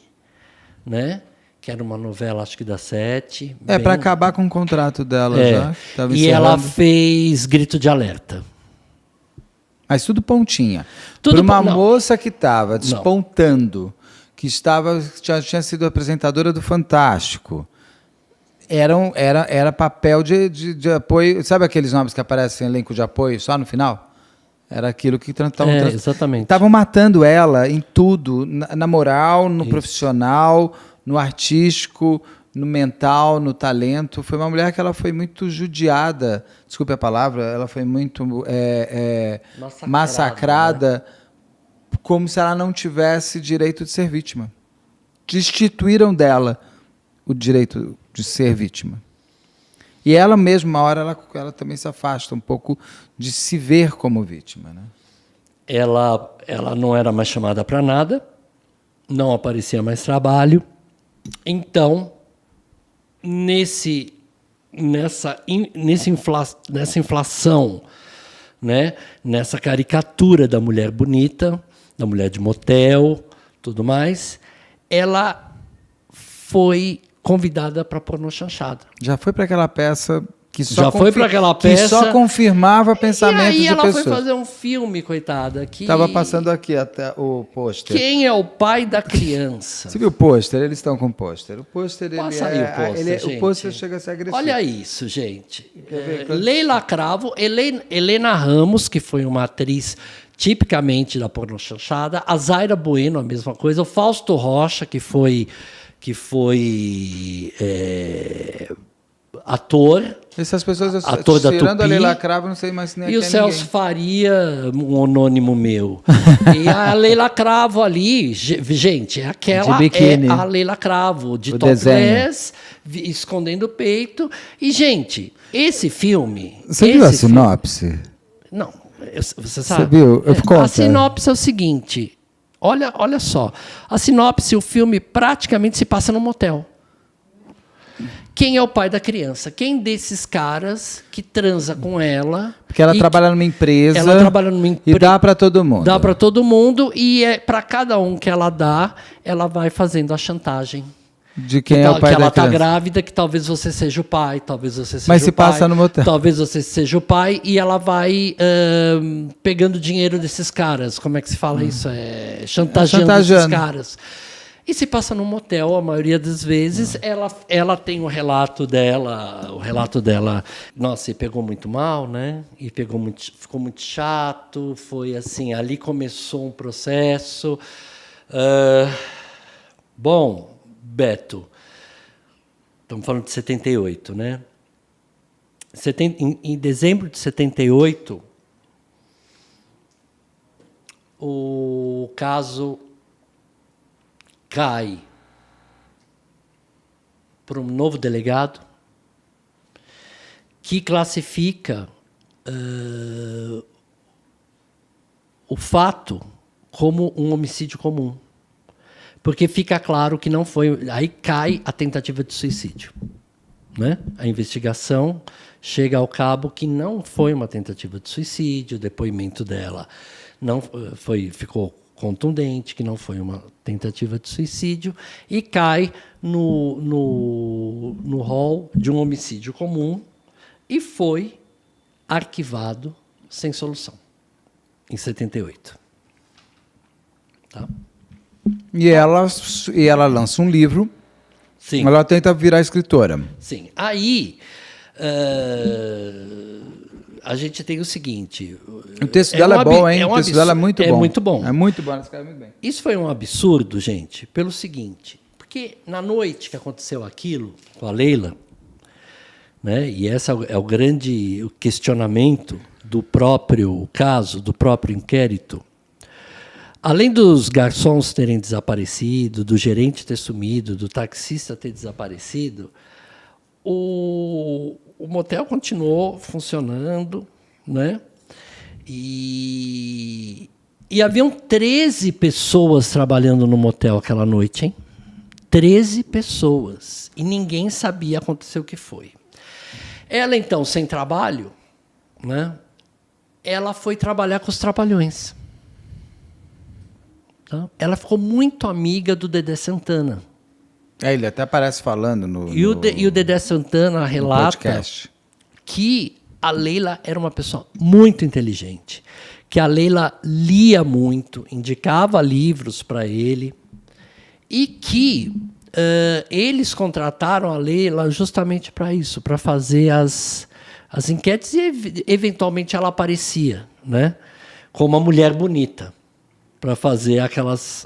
né? Que era uma novela, acho que da 7. Para acabar com o contrato dela já. Tava E encerrando. ela fez Grito de Alerta. Mas tudo pontinha. Tudo Para uma não. moça que estava despontando, que já tinha sido apresentadora do Fantástico, era papel de apoio. Sabe aqueles nomes que aparecem em elenco de apoio só no final? Era aquilo que exatamente. Estavam matando ela em tudo, na moral, no profissional, no artístico, no mental, no talento. Foi uma mulher que ela foi muito judiada, desculpe a palavra, ela foi muito massacrada, né? Como se ela não tivesse direito de ser vítima. Destituíram dela o direito de ser vítima. E ela mesma, uma hora, ela também se afasta um pouco de se ver como vítima. Né? Ela não era mais chamada para nada, não aparecia mais trabalho. Então, nessa inflação, né? Nessa caricatura da mulher bonita, da mulher de motel, tudo mais, ela foi convidada para pornô chanchada. Já foi para aquela peça que só confirmava pensamentos de pessoas. E aí ela foi fazer um filme, coitada. Estava passando aqui até o pôster. Quem é o pai da criança? Você viu o pôster? Eles estão com o pôster. O pôster, Passa aí o pôster, gente. O pôster chega a ser agressivo. Olha isso, gente. Leila Cravo, Helena Ramos, que foi uma atriz tipicamente da pornô chanchada, a Zaira Bueno, a mesma coisa, o Fausto Rocha, que foi ator. Essas pessoas, ator da tirando Tupi, a Leila Cravo, não sei mais nem e o Celso Faria, um anônimo meu. E a Leila Cravo ali, gente, a Leila Cravo, de topless, escondendo o peito. E, gente, esse filme... Você viu a sinopse? Não, você sabe. Você viu? A sinopse é o seguinte... Olha só. A sinopse, o filme praticamente se passa num motel. Quem é o pai da criança? Quem desses caras que transa com ela... Porque ela trabalha numa empresa... Ela trabalha numa empresa... E dá para todo mundo. Dá para todo mundo e para cada um que ela dá, ela vai fazendo a chantagem. De quem é o pai da criança. Que ela está grávida, que talvez você seja o pai, talvez você seja o pai. Mas se passa no motel. Talvez você seja o pai e ela vai pegando dinheiro desses caras. Como é que se fala isso? Chantageando esses caras. E se passa no motel, a maioria das vezes, ela tem o relato dela, nossa, e pegou muito mal, né? E ficou muito chato, foi assim, ali começou um processo. Bom, Beto, estamos falando de 78, né? Em dezembro de 78, o caso cai para um novo delegado que classifica o fato como um homicídio comum. Porque fica claro que não foi... Aí cai a tentativa de suicídio. Né? A investigação chega ao cabo que não foi uma tentativa de suicídio, o depoimento dela ficou contundente, que não foi uma tentativa de suicídio, e cai no rol de um homicídio comum e foi arquivado sem solução, em 78. Tá? E ela lança um livro. Sim. Ela tenta virar escritora. Sim. Aí a gente tem o seguinte... O texto dela é bom, hein? O texto dela é muito bom. É muito bom. É muito bom, ela escreve muito bem. Isso foi um absurdo, gente, pelo seguinte... Porque na noite que aconteceu aquilo com a Leila, né, e esse é o grande questionamento do próprio caso, do próprio inquérito, além dos garçons terem desaparecido, do gerente ter sumido, do taxista ter desaparecido, o o motel continuou funcionando, né? E haviam 13 pessoas trabalhando no motel aquela noite, hein? 13 pessoas. E ninguém sabia acontecer o que foi. Ela, então, sem trabalho, né? Ela foi trabalhar com os Trapalhões. Tá? Ela ficou muito amiga do Dedé Santana. Ele até aparece falando no E o Dedé Santana relata podcast. Que a Leila era uma pessoa muito inteligente, que a Leila lia muito, indicava livros para ele, e que eles contrataram a Leila justamente para isso, para fazer as enquetes, e eventualmente ela aparecia, né, como uma mulher bonita, para fazer aquelas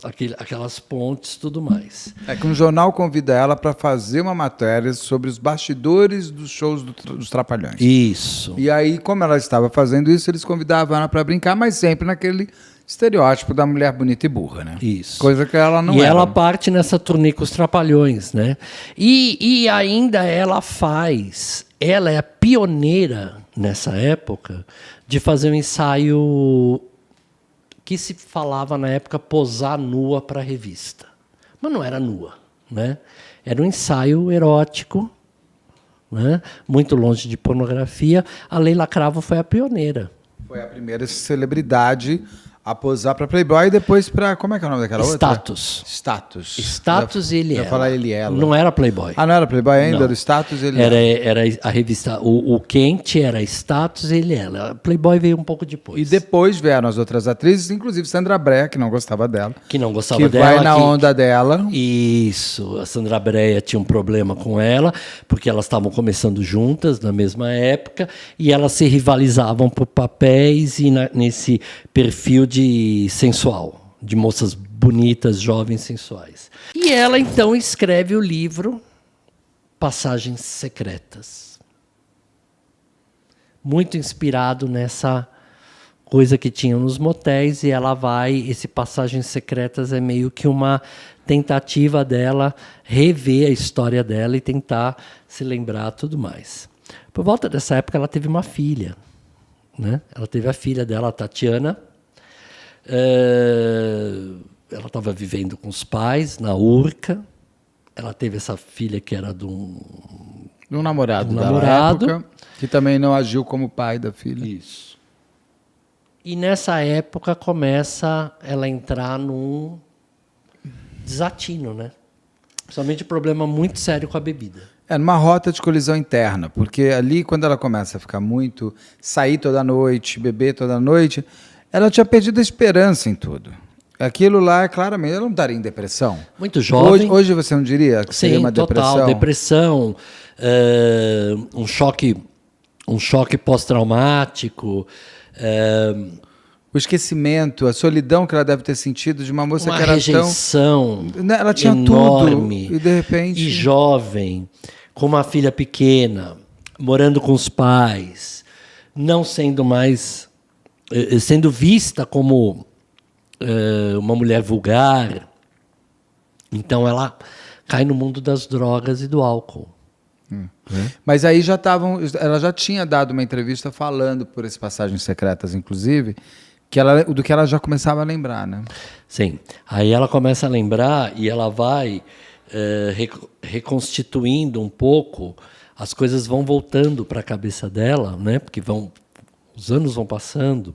pontes e tudo mais. É que um jornal convida ela para fazer uma matéria sobre os bastidores dos shows dos Trapalhões. Isso. E aí, como ela estava fazendo isso, eles convidavam ela para brincar, mas sempre naquele estereótipo da mulher bonita e burra, né? Isso. Coisa que ela não era. E era. ela parte nessa turnê com os Trapalhões, né? E ainda ela é a pioneira nessa época de fazer um ensaio que se falava na época posar nua para a revista. Mas não era nua, né? Era um ensaio erótico, né? Muito longe de pornografia. A Leila Cravo foi a pioneira. Foi a primeira celebridade a posar para Playboy e depois para... Como é que é o nome daquela Status. outra? Status. Status e ele era. Eu ia falar ele e ela. Não era Playboy. Ah, não era Playboy ainda? Não. Era Status e ele era a revista... O quente era Status e ele era. Playboy veio um pouco depois. E depois vieram as outras atrizes, inclusive Sandra Brea, que não gostava dela. Que não gostava que dela. Que vai na onda dela. Isso. A Sandra Brea tinha um problema com ela, porque elas estavam começando juntas na mesma época, e elas se rivalizavam por papéis e nesse perfil de sensual, de moças bonitas, jovens, sensuais. E ela, então, escreve o livro Passagens Secretas. Muito inspirado nessa coisa que tinham nos motéis, e ela esse Passagens Secretas é meio que uma tentativa dela rever a história dela e tentar se lembrar tudo mais. Por volta dessa época, ela teve uma filha, né? Ela teve a filha dela, a Tatiana. Ela estava vivendo com os pais na Urca. Ela teve essa filha que era de um namorado da época, que também não agiu como pai da filha. Isso. E nessa época começa ela a entrar num desatino, né? Principalmente um problema muito sério com a bebida. Numa rota de colisão interna, porque ali, quando ela começa a ficar muito, sair toda noite, beber toda noite, ela tinha perdido a esperança em tudo. Aquilo lá, claramente, ela não estaria em depressão. Muito jovem. Hoje você não diria que seria uma depressão? Total, depressão, um choque pós-traumático. O esquecimento, a solidão que ela deve ter sentido de uma moça que era rejeição tão... Ela tinha enorme, tudo, e de repente... E jovem, com uma filha pequena, morando com os pais, não sendo mais... sendo vista como uma mulher vulgar. Então ela cai no mundo das drogas e do álcool. Mas aí ela já tinha dado uma entrevista falando, por essas Passagens Secretas, inclusive, do que ela já começava a lembrar, né? Sim. Aí ela começa a lembrar e ela vai reconstituindo um pouco, as coisas vão voltando para a cabeça dela, né? Porque os anos vão passando.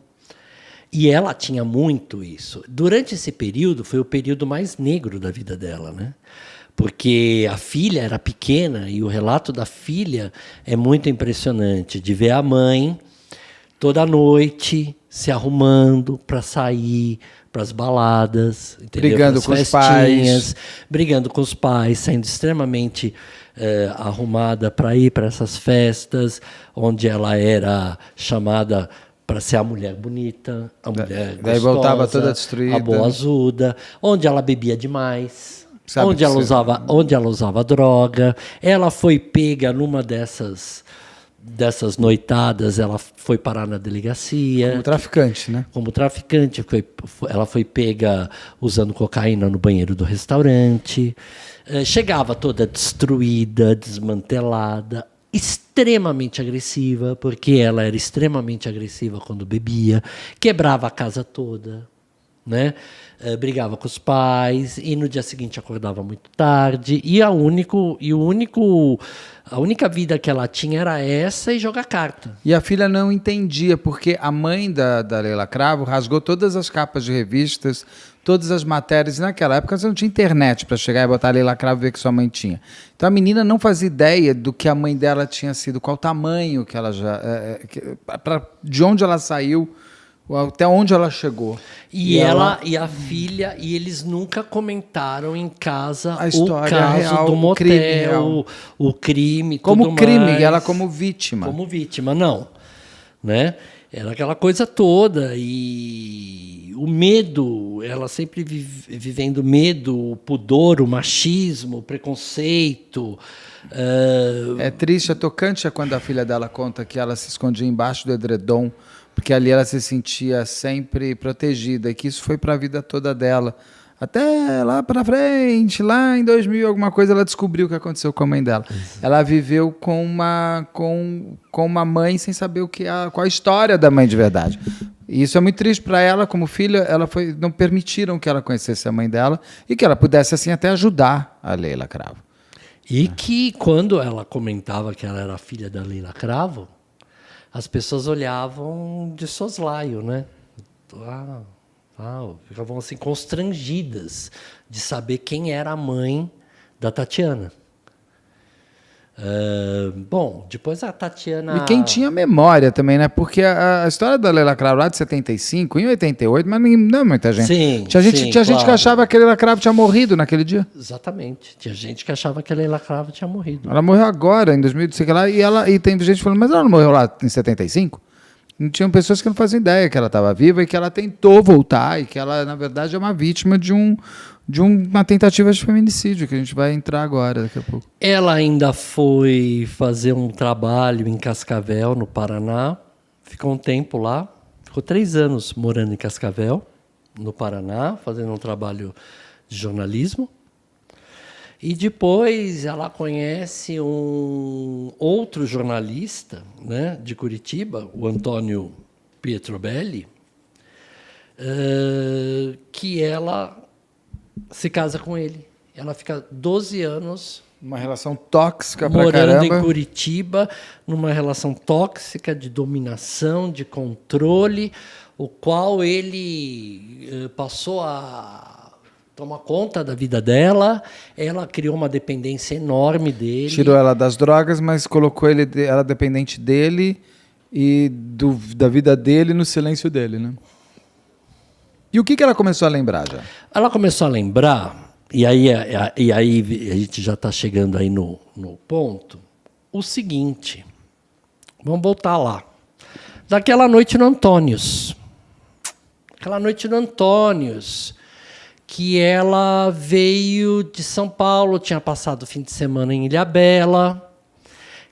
E ela tinha muito isso. Durante esse período, foi o período mais negro da vida dela, né? Porque a filha era pequena e o relato da filha é muito impressionante, de ver a mãe toda noite se arrumando para sair para as baladas, entendeu? Brigando com os pais. Brigando com os pais, saindo extremamente arrumada para ir para essas festas, onde ela era chamada para ser a mulher bonita, a mulher gostosa, daí voltava toda destruída, a boazuda, onde ela bebia demais. Sabe onde ela usava droga. Ela foi pega numa dessas noitadas, ela foi parar na delegacia. Como traficante, né? Como traficante. Ela foi pega usando cocaína no banheiro do restaurante. Chegava toda destruída, desmantelada. extremamente agressiva, porque ela era extremamente agressiva quando bebia, quebrava a casa toda, né? Brigava com os pais e no dia seguinte acordava muito tarde e a única vida que ela tinha era essa e jogar carta. E a filha não entendia, porque a mãe da Leila Cravo rasgou todas as capas de revistas, todas as matérias. E naquela época você não tinha internet para chegar e botar a Leila Cravo e ver o que sua mãe tinha. Então a menina não fazia ideia do que a mãe dela tinha sido, qual o tamanho que ela já... de onde ela saiu, até onde ela chegou. E ela e a filha, e eles nunca comentaram em casa a história o caso real, do o motel, o crime, como tudo crime, mais. ela como vítima. Como vítima, não. Né? Era aquela coisa toda. E o medo, ela sempre vivendo medo, o pudor, o machismo, o preconceito. É triste, é tocante quando a filha dela conta que ela se escondia embaixo do edredom, porque ali ela se sentia sempre protegida, e que isso foi para a vida toda dela. Até lá para frente, lá em 2000, alguma coisa, ela descobriu o que aconteceu com a mãe dela. Ela viveu com uma mãe sem saber qual a história da mãe de verdade. E isso é muito triste para ela, como filha, não permitiram que ela conhecesse a mãe dela e que ela pudesse, assim, até ajudar a Leila Cravo. E que, quando ela comentava que ela era filha da Leila Cravo, as pessoas olhavam de soslaio, né? Ficavam assim constrangidas de saber quem era a mãe da Tatiana. Bom, depois a Tatiana... E quem tinha memória também, né? Porque a história da Leila Cravo lá de 75, em 88, mas não é muita gente. Sim, tinha gente claro. Que achava que a Leila Cravo tinha morrido naquele dia. Exatamente. Tinha gente que achava que a Leila Cravo tinha morrido. Ela morreu agora, em 2000, sei lá, e tem gente falando, mas ela não morreu lá em 75? Não tinham pessoas que não faziam ideia que ela estava viva e que ela tentou voltar e que ela, na verdade, é uma vítima de uma tentativa de feminicídio, que a gente vai entrar agora, daqui a pouco. Ela ainda foi fazer um trabalho em Cascavel, no Paraná. Ficou um tempo lá. Ficou 3 anos morando em Cascavel, no Paraná, fazendo um trabalho de jornalismo. E depois ela conhece um outro jornalista, né, de Curitiba, o Antônio Pietrobelli, que ela se casa com ele. Ela fica 12 anos... Uma relação tóxica pra morando caramba. em Curitiba, numa relação tóxica de dominação, de controle, o qual ele passou a tomar conta da vida dela. Ela criou uma dependência enorme dele. Tirou ela das drogas, mas colocou ela dependente dele e da vida dele no silêncio dele, né? E o que ela começou a lembrar já? Ela começou a lembrar, e aí a gente já está chegando aí no ponto, o seguinte. Vamos voltar lá. Daquela noite no Antônios. Aquela noite no Antônios, que ela veio de São Paulo, tinha passado o fim de semana em Ilhabela,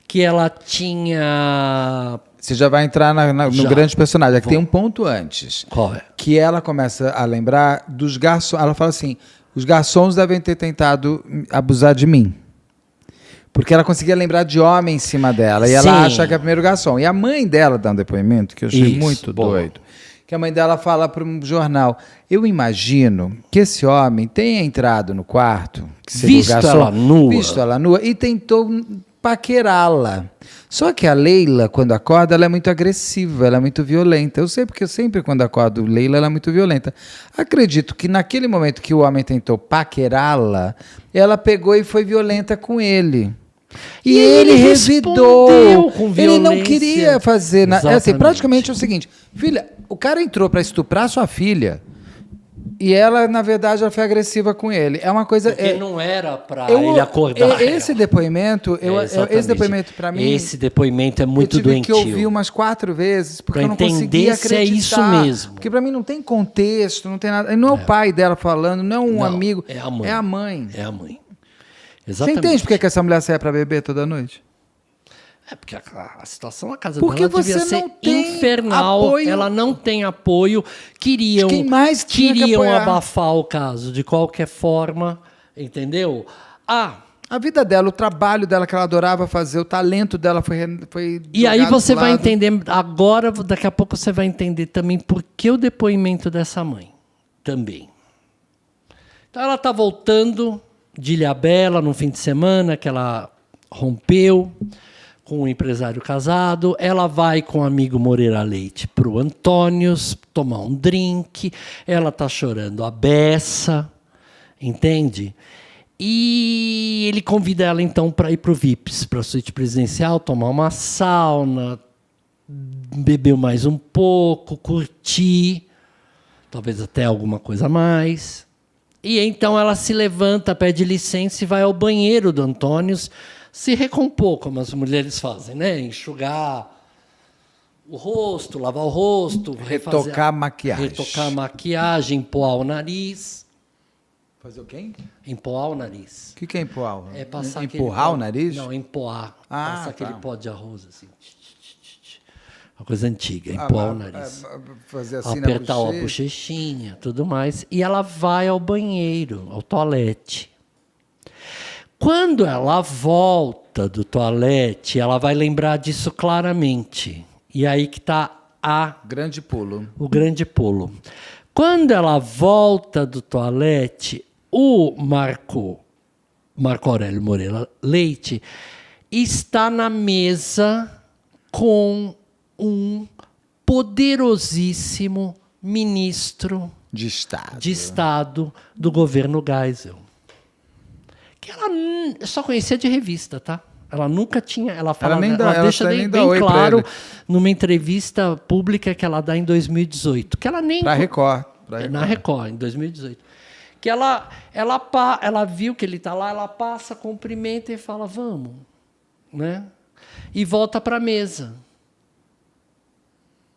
que ela tinha... Você já vai entrar no grande personagem. É que tem um ponto antes. Qual é? Que ela começa a lembrar dos garçons. Ela fala assim, os garçons devem ter tentado abusar de mim. Porque ela conseguia lembrar de homem em cima dela. E ela Sim. acha que é o primeiro garçom. E a mãe dela dá um depoimento que eu achei muito doido. Que a mãe dela fala para um jornal, eu imagino que esse homem tenha entrado no quarto, que seria Visto o garçom, ela nua. E tentou paquerá-la. Só que a Leila, quando acorda, ela é muito agressiva, ela é muito violenta. Eu sei porque eu sempre, quando acordo Leila, ela é muito violenta. Acredito que naquele momento que o homem tentou paquerá-la, ela pegou e foi violenta com ele. E ele revidou. Com ele não queria fazer nada. Assim, Exatamente. praticamente é o seguinte, filha, o cara entrou para estuprar sua filha e ela, na verdade, ela foi agressiva com ele. É uma coisa... Porque não era para ele acordar. Esse depoimento, esse depoimento para mim... Esse depoimento é muito doentio. Eu tive que ouvir umas 4 vezes, porque eu não conseguia acreditar. Se é isso mesmo. Porque para mim não tem contexto, não tem nada. Não é o pai dela falando, não é um amigo. É a mãe. É a mãe. É a mãe. Você Exatamente. entende por que essa mulher saia para beber toda noite? É porque a situação na casa Porque dela você devia ser não tem infernal. apoio. Ela não tem apoio. Quem mais tinha que queriam apoiar? abafar o caso de qualquer forma, entendeu? A vida dela, o trabalho dela que ela adorava fazer, o talento dela foi E aí jogado você pro vai lado. entender, agora, daqui a pouco você vai entender também por que o depoimento dessa mãe. Também. Então ela está voltando de Ilhabela no fim de semana, que ela rompeu com um empresário casado. Ela vai com o amigo Moreira Leite para o Antônios tomar um drink. Ela está chorando a beça, entende? E ele convida ela, então, para ir para o Vips, para a suíte presidencial, tomar uma sauna, beber mais um pouco, curtir, talvez até alguma coisa a mais. E então ela se levanta, pede licença e vai ao banheiro do Antônios se recompor, como as mulheres fazem, né? Enxugar o rosto, lavar o rosto, Retocar a maquiagem. retocar a maquiagem, empoar o nariz. Fazer o quê? Empoar o nariz. O que é empoar? É passar Empurrar o nariz? Não, empoar. Passar tá. aquele pó de arroz, assim. Uma coisa antiga, empurrar o nariz. Fazer assim Apertar na a bochechinha, tudo mais. E ela vai ao banheiro, ao toalete. Quando ela volta do toalete, ela vai lembrar disso claramente. E aí que está Grande pulo. o grande pulo. Quando ela volta do toalete, o Marco Aurélio Moreira Leite está na mesa com um poderosíssimo ministro De Estado. de Estado do governo Geisel. Que ela só conhecia de revista, tá? Ela nunca tinha. Ela fala, ela deixa bem claro numa entrevista pública que ela dá em 2018. Que ela nem. Para Record. Na Record, em 2018. Que ela viu que ele está lá, ela passa, cumprimenta e fala, vamos. Né? E volta para a mesa.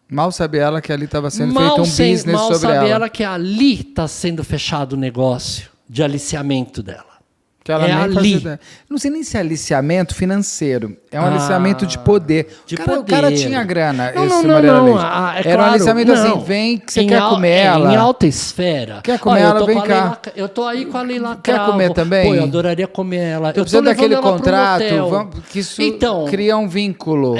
Mal sabe ela que ali estava sendo feito um business sobre ela. Mal sabe ela que ali está sendo fechado o negócio de aliciamento dela. Que ela nem fazia ideia. Não sei nem se é aliciamento financeiro. É um aliciamento de poder. O cara tinha grana, não, esse não, Moreira não, Leite. é Era claro, um aliciamento não. assim, vem que você quer comer ela. Em alta esfera. Quer comer ela, vem cá. Eu tô aí com a Leila Quer Cravo. comer também? Pô, eu adoraria comer ela. Tô precisando daquele contrato, que isso então, cria um vínculo.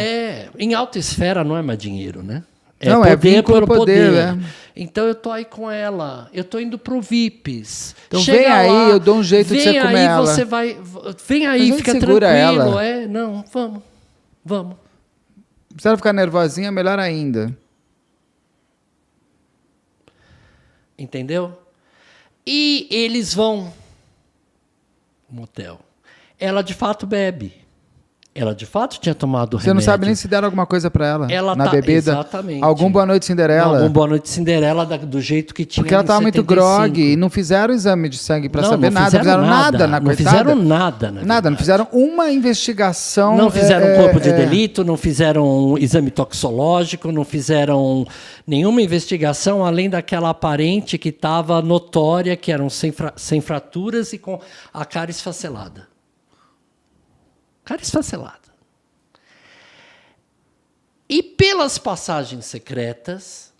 Em alta esfera não é mais dinheiro, né? Não, poder é vínculo pelo poder, né? Então eu tô aí com ela, eu tô indo pro Vips. Então Chega vem aí, lá, eu dou um jeito de você comer aí, ela. Você vai, vem aí, A gente fica segura tranquilo. ela. Não, vamos. Se ela ficar nervosinha, melhor ainda. Entendeu? E eles vão no motel. Ela de fato bebe. Ela de fato tinha tomado remédio. Você não sabe nem se deram alguma coisa pra ela na bebida. Exatamente. Algum Boa Noite Cinderela. Algum Boa Noite Cinderela do jeito que tinha. Porque ela estava muito grog e não fizeram exame de sangue pra saber nada. Não fizeram nada na coitada. Não fizeram nada, na Nada, não fizeram uma investigação. Não fizeram corpo de delito, não fizeram exame toxicológico, não fizeram nenhuma investigação além daquela aparente que estava notória, que eram sem fraturas e com a cara esfacelada. Cara esfacelada. E pelas passagens secretas,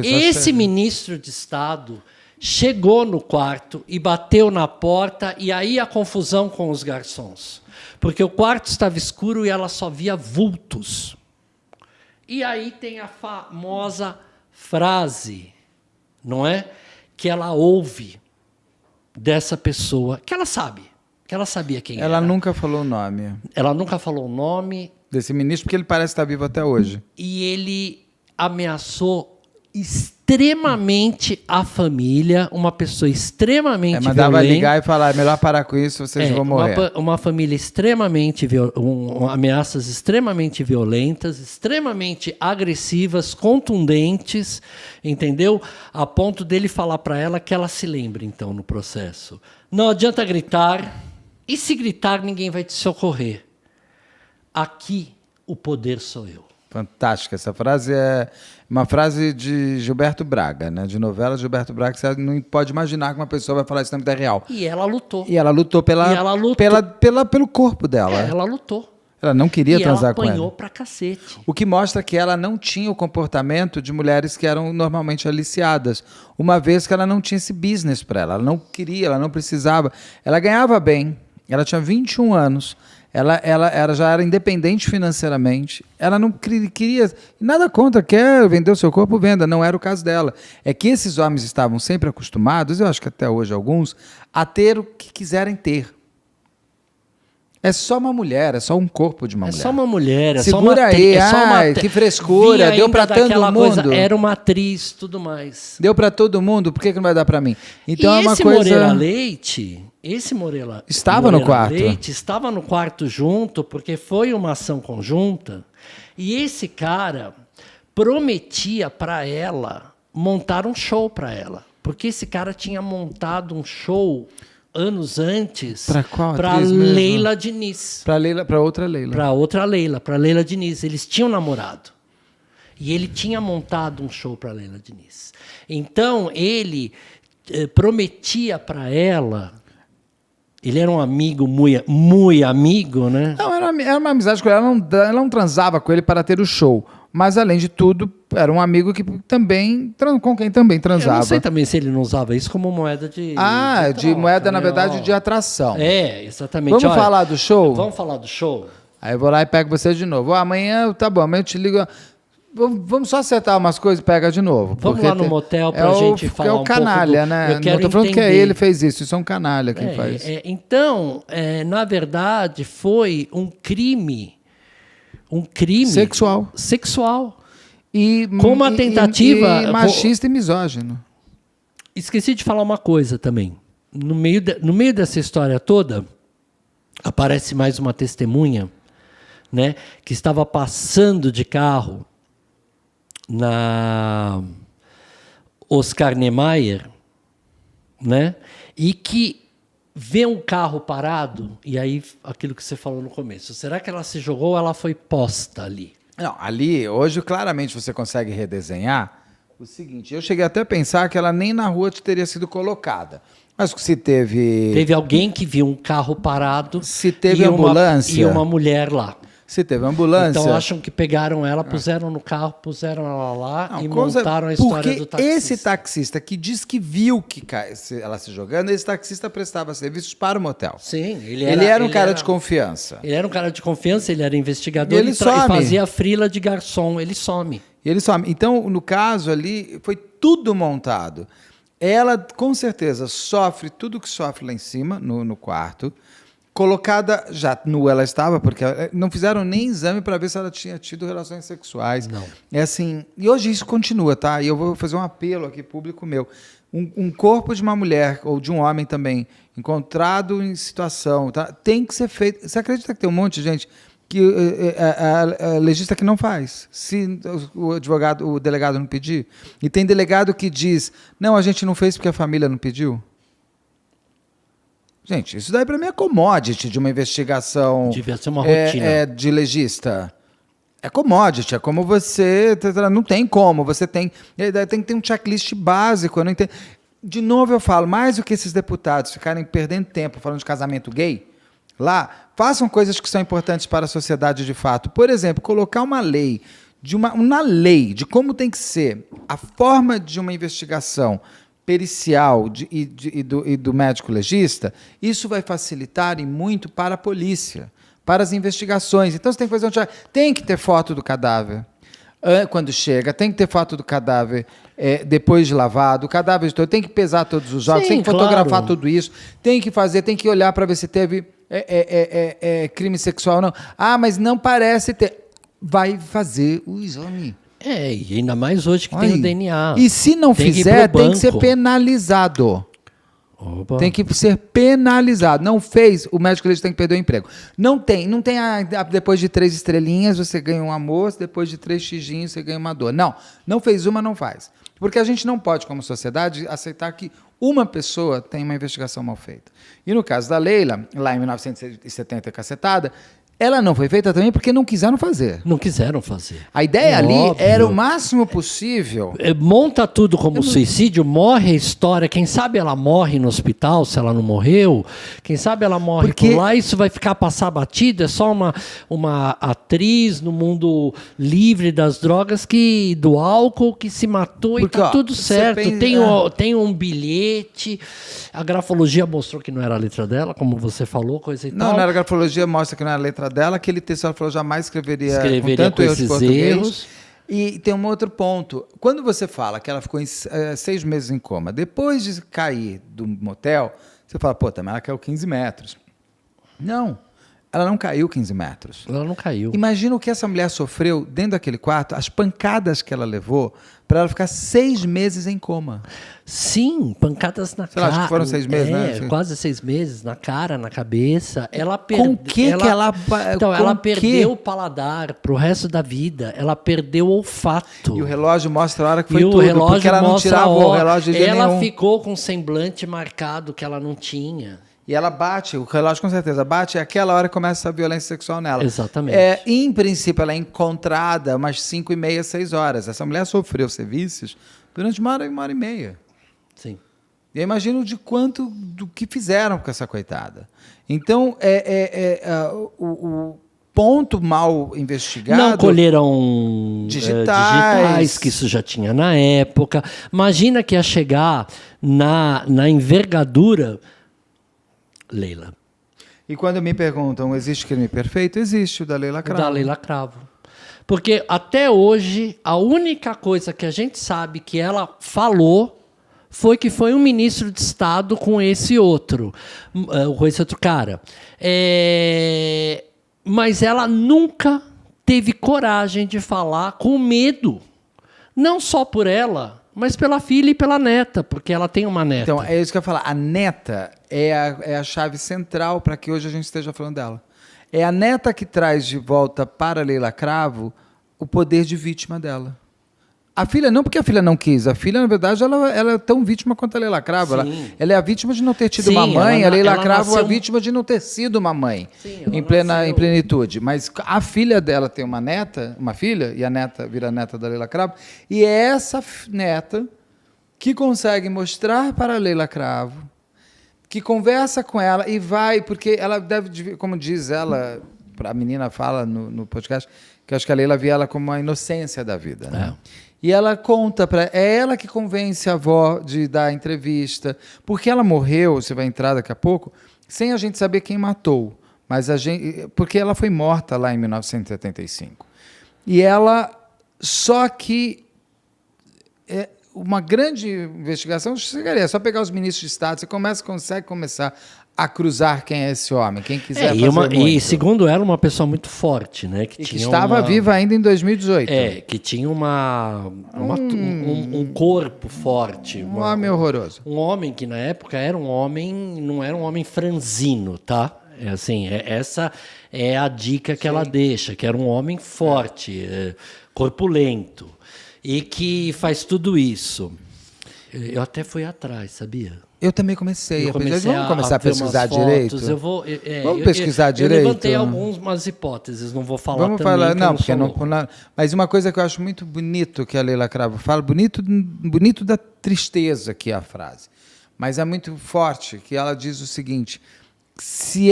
esse ministro de Estado chegou no quarto e bateu na porta, e aí a confusão com os garçons. Porque o quarto estava escuro e ela só via vultos. E aí tem a famosa frase, não é? Que ela ouve dessa pessoa, que ela sabe. Que ela sabia quem era. Ela nunca falou o nome. Ela nunca falou o nome. Desse ministro, porque ele parece estar vivo até hoje. E ele ameaçou extremamente a família, uma pessoa extremamente mandava violenta. ligar e falar, é melhor parar com isso, vocês vão morrer. Uma família extremamente ameaças extremamente violentas, extremamente agressivas, contundentes, entendeu? A ponto dele falar para ela que ela se lembre, então, no processo. Não adianta gritar. E se gritar, ninguém vai te socorrer. Aqui, o poder sou eu. Fantástica. Essa frase é uma frase de Gilberto Braga, né? De novela de Gilberto Braga, que você não pode imaginar que uma pessoa vai falar isso na vida real. E ela lutou. E ela lutou pelo corpo dela. Ela lutou. Ela não queria transar com ela. E ela apanhou pra cacete. O que mostra que ela não tinha o comportamento de mulheres que eram normalmente aliciadas. Uma vez que ela não tinha esse business para ela. Ela não queria, ela não precisava. Ela ganhava bem. Ela tinha 21 anos. Ela já era independente financeiramente. Ela não queria... Nada contra, quer vender o seu corpo, venda. Não era o caso dela. É que esses homens estavam sempre acostumados, eu acho que até hoje alguns, a ter o que quiserem ter. É só uma mulher, é só um corpo de uma mulher. É só uma mulher, é Segura só uma aí, é só uma que frescura, deu pra todo mundo. Coisa, era uma atriz, tudo mais. Deu pra todo mundo, por que não vai dar pra mim? Então e é uma esse coisa... Moreira Leite, esse Moreira Estava no quarto. Leite estava no quarto junto, porque foi uma ação conjunta, e esse cara prometia para ela montar um show para ela, porque esse cara tinha montado um show anos antes para Leila Diniz. Para outra Leila. Para outra Leila, para Leila Diniz. Eles tinham namorado. E ele tinha montado um show para Leila Diniz. Então, ele prometia para ela... Ele era um amigo, muito amigo, né? Não, era uma amizade com ela. Ela não transava com ele para ter o show. Mas, além de tudo, era um amigo que também, com quem também transava. Eu não sei também se ele não usava isso como moeda de... de moeda, na verdade, de atração. É, exatamente. Vamos falar do show? Vamos falar do show? Aí eu vou lá e pego você de novo. Amanhã, tá bom, amanhã eu te ligo... Vamos só acertar umas coisas e pega de novo. Vamos lá no motel pra gente falar um pouco. É o canalha, né? Eu quero não tô falando entender. que ele fez isso. Isso é um canalha quem faz. Então, na verdade, foi um crime... Sexual. Com uma tentativa... E machista e misógino. Esqueci de falar uma coisa também. No meio dessa história toda, aparece mais uma testemunha, né, que estava passando de carro na Oscar Niemeyer, né, e que vê um carro parado, e aí aquilo que você falou no começo. Será que ela se jogou ou ela foi posta ali? Não, ali, hoje, claramente você consegue redesenhar o seguinte. Eu cheguei até a pensar que ela nem na rua teria sido colocada. Mas se teve... Teve alguém que viu um carro parado... Se teve ambulância... E uma mulher lá. Se teve ambulância... Então acham que pegaram ela, puseram no carro, puseram ela lá e montaram a história do taxista. Porque esse taxista que diz que viu que ela se jogando, esse taxista prestava serviços para o motel. Sim, ele era um cara de confiança. Ele era um cara de confiança, ele era investigador e fazia frila de garçom, ele some. Então, no caso ali, foi tudo montado. Ela, com certeza, sofre tudo que sofre lá em cima, no quarto. Colocada, já nua ela estava, porque não fizeram nem exame para ver se ela tinha tido relações sexuais. Não. É assim, e hoje isso continua, tá? E eu vou fazer um apelo aqui, público meu. Um corpo de uma mulher, ou de um homem também, encontrado em situação, tá? Tem que ser feito. Você acredita que tem um monte de gente que a legista que não faz, se o delegado não pedir? E tem delegado que diz, não, a gente não fez porque a família não pediu? Gente, isso daí para mim é commodity de uma investigação. Devia ser uma rotina. De legista. É commodity, é como você... Não tem como, você tem que ter um checklist básico. Eu não entendo. De novo eu falo, mais do que esses deputados ficarem perdendo tempo falando de casamento gay, lá, façam coisas que são importantes para a sociedade de fato. Por exemplo, colocar uma lei, uma lei de como tem que ser a forma de uma investigação pericial e do médico legista, isso vai facilitar e muito para a polícia, para as investigações. Então, você tem que fazer tem que ter foto do cadáver quando chega, tem que ter foto do cadáver depois de lavado, o cadáver todo, tem que pesar todos os órgãos, tem que fotografar tudo isso, tem que olhar para ver se teve crime sexual ou não. Ah, mas não parece ter. Vai fazer o exame. E ainda mais hoje que tem o DNA. E se não fizer, tem que ser penalizado. Opa. Tem que ser penalizado. Não fez, o médico legista tem que perder o emprego. Não tem depois de 3 estrelinhas você ganha um almoço, depois de 3 xijinhos você ganha uma dor. Não fez uma, não faz. Porque a gente não pode, como sociedade, aceitar que uma pessoa tem uma investigação mal feita. E no caso da Leila, lá em 1970, cacetada, Ela não foi feita também porque não quiseram fazer. Não quiseram fazer. A ideia ali Óbvio. era o máximo possível. Monta tudo como suicídio, morre a história. Quem sabe ela morre no hospital, se ela não morreu. Quem sabe ela morre por lá, isso vai ficar passar batido. É só uma atriz no mundo livre das drogas, do álcool, que se matou porque, e tá tudo certo. Tem um bilhete. A grafologia mostrou que não era a letra dela, como você falou, coisa e tal. Não era a grafologia, mostra que não era a letra dela. Aquele texto ela falou jamais escreveria com tanto com erro de português. Erros. E tem um outro ponto. Quando você fala que ela ficou 6 meses em coma, depois de cair do motel, você fala, pô, também ela caiu 15 metros. Não, ela não caiu 15 metros. Ela não caiu. Imagina o que essa mulher sofreu dentro daquele quarto, as pancadas que ela levou para ela ficar 6 meses em coma. Sim, pancadas na cara. Acho que foram 6 meses, né? Quase 6 meses, na cara, na cabeça. Ela perdeu o paladar pro resto da vida. Ela perdeu o olfato. E o relógio mostra a hora que foi tudo, porque ela não tirava o relógio de dia nenhum. Ela ficou com um semblante marcado que ela não tinha. E ela bate, o relógio com certeza bate, é aquela hora que começa a violência sexual nela. Exatamente. Em princípio, ela é encontrada umas 5h30, 6 horas. Essa mulher sofreu serviços durante uma hora e meia. Sim. E eu imagino do que fizeram com essa coitada. Então, o ponto mal investigado... Não colheram digitais, que isso já tinha na época. Imagina que ia chegar na envergadura... Leila. E quando me perguntam, existe crime perfeito? Existe, o da Leila Cravo. Da Leila Cravo. Porque até hoje, a única coisa que a gente sabe que ela falou foi que foi um ministro de Estado com esse outro cara. Mas ela nunca teve coragem de falar com medo. Não só por ela, mas pela filha e pela neta, porque ela tem uma neta. Então, é isso que eu ia falar. A neta é a chave central para que hoje a gente esteja falando dela. É a neta que traz de volta para a Leila Cravo o poder de vítima dela. A filha, não porque a filha não quis. A filha, na verdade, ela é tão vítima quanto a Leila Cravo. Ela é a vítima de não ter tido uma mãe. A Leila Cravo é a vítima de não ter sido uma mãe. Sim, em plenitude. Mas a filha dela tem uma filha, e a neta vira neta da Leila Cravo. E é essa neta que consegue mostrar para a Leila Cravo, que conversa com ela e vai, porque ela deve, como diz ela, a menina fala no podcast, que eu acho que a Leila via ela como a inocência da vida, né? E ela conta é ela que convence a avó de dar entrevista, porque ela morreu, você vai entrar daqui a pouco, sem a gente saber quem matou, porque ela foi morta lá em 1975. E ela, só que uma grande investigação chegaria, é só pegar os ministros de Estado, você consegue começar a cruzar quem é esse homem, quem quiser fazer muito. E segundo ela, uma pessoa muito forte, né? Que estava viva ainda em 2018. Que tinha um corpo forte. Um homem horroroso. Um homem que na época não era um homem franzino, tá? Essa é a dica que ela deixa, que era um homem forte, corpulento, e que faz tudo isso. Eu até fui atrás, sabia? Eu também comecei. Vamos começar a pesquisar direito? Vamos pesquisar direito? Eu levantei algumas hipóteses, não vou falar Vamos também. Falar, não, porque não. Mas uma coisa que eu acho muito bonito que a Leila Cravo fala, bonito da tristeza que é a frase, mas é muito forte, que ela diz o seguinte: se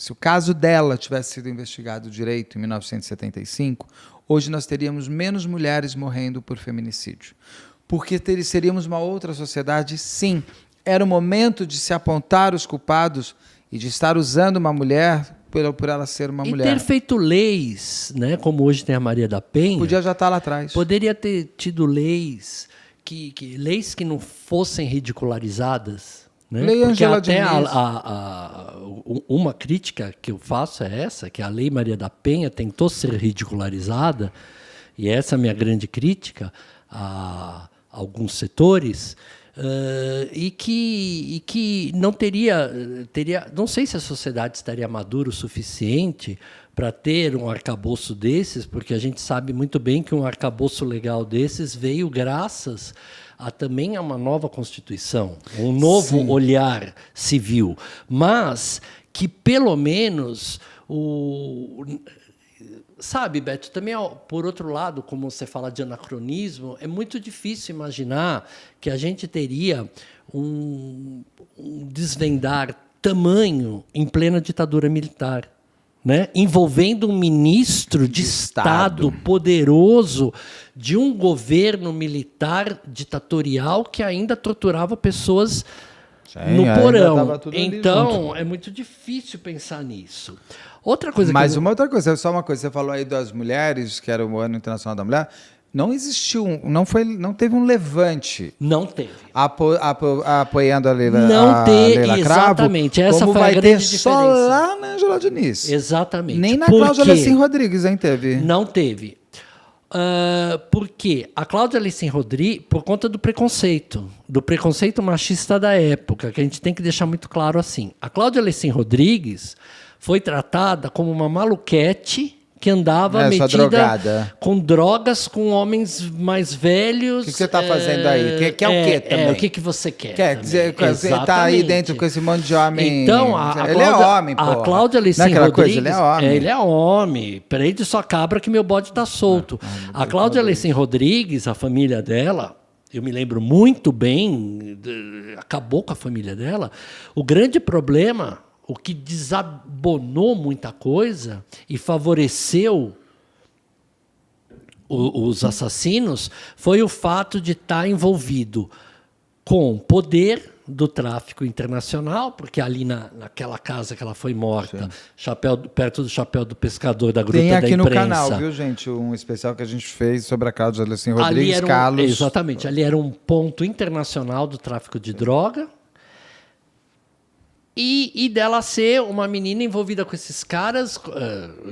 o caso dela tivesse sido investigado direito em 1975, hoje nós teríamos menos mulheres morrendo por feminicídio. Porque seríamos uma outra sociedade, sim. Era o momento de se apontar os culpados e de estar usando uma mulher por ela ser uma mulher. E ter feito leis, né, como hoje tem a Maria da Penha. Podia já estar lá atrás. Poderia ter tido leis leis que não fossem ridicularizadas. Né? Lei Porque Angela até Diniz. uma crítica que eu faço é essa, que a Lei Maria da Penha tentou ser ridicularizada, e essa é a minha grande crítica a alguns setores, e que não teria, não sei se a sociedade estaria madura o suficiente para ter um arcabouço desses, porque a gente sabe muito bem que um arcabouço legal desses veio graças também a uma nova Constituição, um novo olhar civil, mas que pelo menos Sabe, Beto, também, por outro lado, como você fala de anacronismo, é muito difícil imaginar que a gente teria um desvendar tamanho em plena ditadura militar, né? Envolvendo um ministro de Estado poderoso de um governo militar ditatorial que ainda torturava pessoas no porão. Então, é muito difícil pensar nisso. Outra coisa uma outra coisa, só uma coisa, você falou aí das mulheres, que era o Ano Internacional da Mulher, não existiu, não teve um levante. Não teve. Apoiando a Leila Não teve, Cravo, exatamente. Essa como foi vai a grande ter diferença. só lá na Ângela Diniz. Exatamente. Nem na Cláudia Lecim Rodrigues, hein, teve? Não teve. Por quê? A Cláudia Lecim Rodrigues, por conta do preconceito machista da época, que a gente tem que deixar muito claro assim. A Cláudia Lecim Rodrigues foi tratada como uma maluquete que andava metida com drogas, com homens mais velhos. O que você está fazendo aí? Quer o quê também? O que você quer? Quer dizer, você está aí dentro com esse monte de homem. Então, ele é homem, pô. A Cláudia Lecim Rodrigues. Ele é homem. Ele é homem. Prende sua cabra que meu bode está solto. A Cláudia Lecim Rodrigues, a família dela, eu me lembro muito bem, acabou com a família dela. O grande problema, o que desabonou muita coisa e favoreceu os assassinos foi o fato de estar envolvido com poder do tráfico internacional, porque ali naquela casa que ela foi morta, perto do chapéu do pescador da Gruta da Imprensa. Tem aqui no canal, viu, gente? Um especial que a gente fez sobre a Cláudia Lecim Rodrigues, Carlos. Exatamente. Ali era um ponto internacional do tráfico de droga. E dela ser uma menina envolvida com esses caras,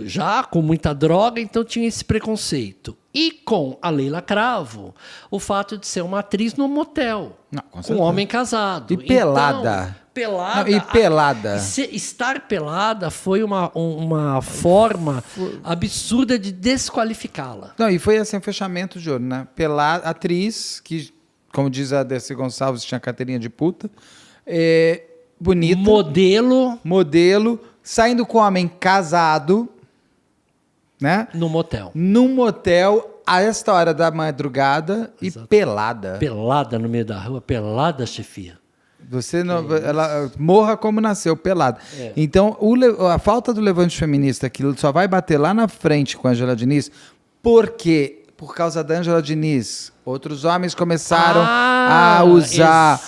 já com muita droga, então tinha esse preconceito. E com a Leila Cravo, o fato de ser uma atriz no motel, com um homem casado. E pelada. Pelada. Estar pelada foi uma forma absurda de desqualificá-la. Não, e foi assim, um fechamento de olho, né? Pelada, atriz, que, como diz a Dercy Gonçalves, tinha carteirinha de puta. Bonita. Modelo, saindo com homem casado, né? No motel. Num motel, a esta hora da madrugada. Exato. E pelada. Pelada no meio da rua, pelada, chefia. Você não, ela morra como nasceu, pelada. Então, a falta do levante feminista, que só vai bater lá na frente com a Ângela Diniz, porque, por causa da Ângela Diniz, outros homens começaram a usar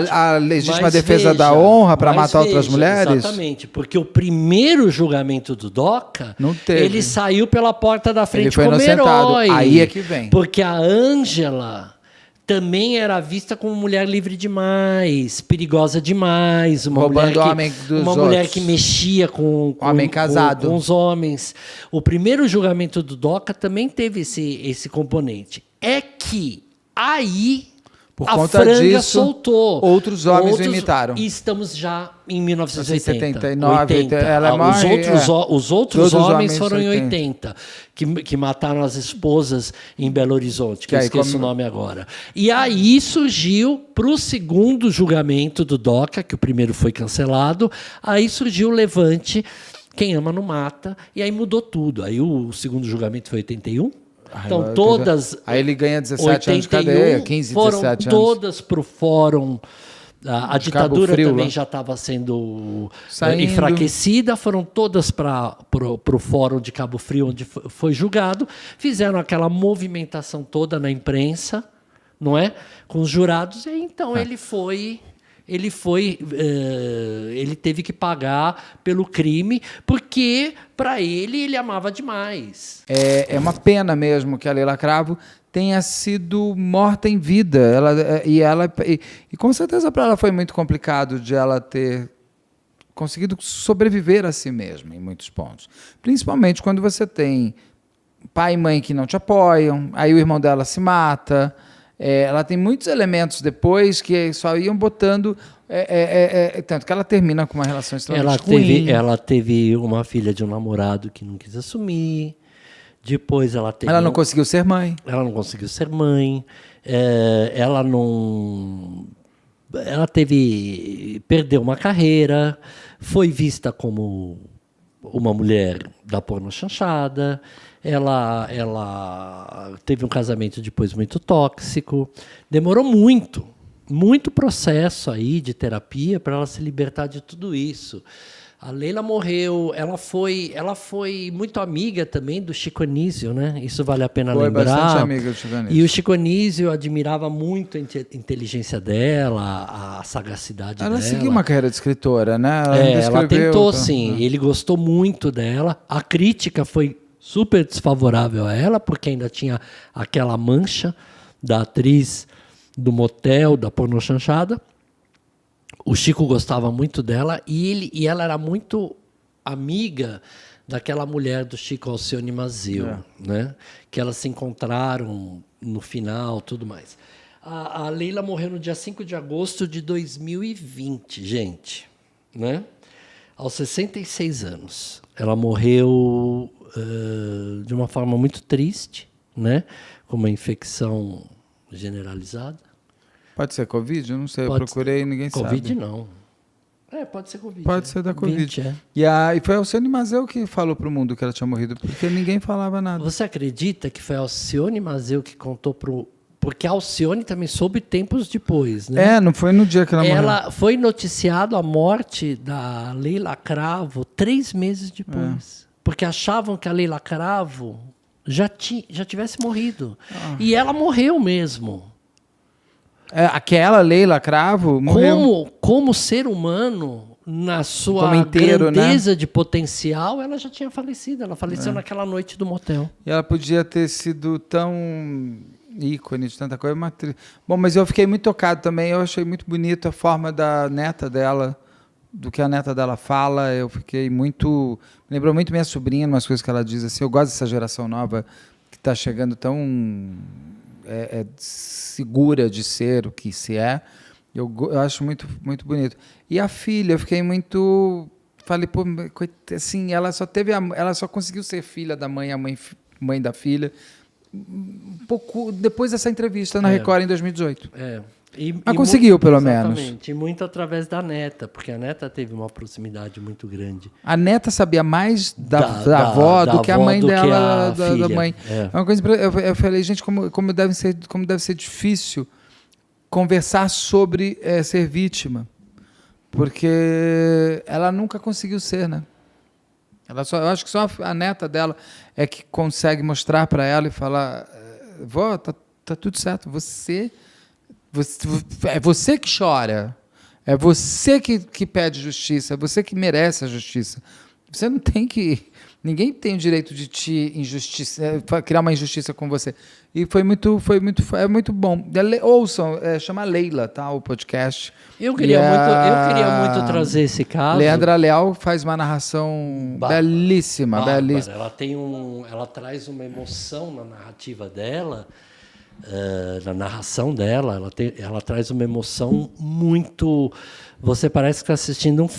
a legítima defesa da honra para matar outras mulheres? Exatamente, porque o primeiro julgamento do DOCA, ele saiu pela porta da frente como herói. Aí é que vem. Porque a Ângela também era vista como mulher livre demais, perigosa demais, uma mulher que mexia com os homens. O primeiro julgamento do DOCA também teve esse componente. É que aí por conta disso, soltou. Outros homens imitaram. E estamos já em 1980. 79, ela os outros homens foram em 80, que mataram as esposas em Belo Horizonte, que eu esqueço o nome agora. E aí surgiu, para o segundo julgamento do DOCA, que o primeiro foi cancelado, aí surgiu o levante, quem ama não mata, e aí mudou tudo. Aí o segundo julgamento foi 81. Então, todas. Aí ele ganha 17 anos de cadeia, 15, 17 anos. Foram todas para o fórum. A ditadura também já estava sendo enfraquecida, foram todas para o fórum de Cabo Frio, onde foi julgado. Fizeram aquela movimentação toda na imprensa, não é? Com os jurados, e então ele teve que pagar pelo crime, porque, para ele amava demais. É uma pena mesmo que a Leila Cravo tenha sido morta em vida. E com certeza para ela foi muito complicado de ela ter conseguido sobreviver a si mesma, em muitos pontos. Principalmente quando você tem pai e mãe que não te apoiam, aí o irmão dela se mata. Ela tem muitos elementos depois que só iam botando... tanto que ela termina com uma relação extremamente ruim. Ela teve uma filha de um namorado que não quis assumir. Depois ela teve... Ela não conseguiu ser mãe. Ela perdeu uma carreira, foi vista como uma mulher da pornochanchada, ela teve um casamento depois muito tóxico, demorou muito processo aí de terapia para ela se libertar de tudo isso. A Leila morreu, ela foi muito amiga também do Chico Anísio, né? Isso vale a pena lembrar. Foi bastante amiga do Chico Anísio. E o Chico Anísio admirava muito a inteligência dela, a sagacidade dela. Ela seguiu uma carreira de escritora, né? Ela tentou, sim. Ele gostou muito dela. A crítica foi super desfavorável a ela, porque ainda tinha aquela mancha da atriz do motel, da pornochanchada. O Chico gostava muito dela e ela era muito amiga daquela mulher do Chico, Alcione Mazzeo, né? Que elas se encontraram no final, tudo mais. A Leila morreu no dia 5 de agosto de 2020, gente, né? Aos 66 anos. Ela morreu de uma forma muito triste, né? Com uma infecção generalizada. Pode ser Covid? Eu não sei, eu procurei e ninguém sabe. Covid não. Pode ser Covid. Pode ser da Covid. 20, E foi a Alcione Mazzeo que falou pro mundo que ela tinha morrido, porque ninguém falava nada. Você acredita que foi a Alcione Mazzeo que contou porque a Alcione também soube tempos depois, né? Não foi no dia que ela morreu. Ela foi noticiado a morte da Leila Cravo 3 meses depois. Porque achavam que a Leila Cravo já tivesse morrido. E ela morreu mesmo. Aquela Leila Cravo morreu. Como ser humano, na sua inteiro, grandeza, né, de potencial, ela já tinha falecido. Ela faleceu naquela noite do motel. E ela podia ter sido tão ícone de tanta coisa. Bom, mas eu fiquei muito tocado também. Eu achei muito bonita a forma da neta dela, do que a neta dela fala. Eu fiquei muito... Me lembrou muito minha sobrinha, umas coisas que ela diz assim. Eu gosto dessa geração nova que está chegando tão... segura de ser o que se é. Eu acho muito, muito bonito. E a filha, eu fiquei muito... Falei, pô, assim, ela só conseguiu ser filha da mãe, a mãe da filha, um pouco depois dessa entrevista na Record em 2018. Mas conseguiu, pelo menos. Exatamente, e muito através da neta, porque a neta teve uma proximidade muito grande. A neta sabia mais da avó do que a mãe dela, da mãe. Uma coisa, eu falei, gente, como deve ser difícil conversar sobre ser vítima, porque ela nunca conseguiu ser, né? Eu acho que só a neta dela é que consegue mostrar para ela e falar, vó, tá tudo certo, é você que chora, é você que pede justiça, é você que merece a justiça. Você não tem que... Ninguém tem o direito de te criar uma injustiça com você. E foi muito bom. Ouçam, chama Leila, tá? O podcast. Eu queria muito trazer esse caso. Leandra Leal faz uma narração belíssima. Ela traz uma emoção na narrativa dela. Na narração dela, ela traz uma emoção muito... Você parece que está assistindo um filme.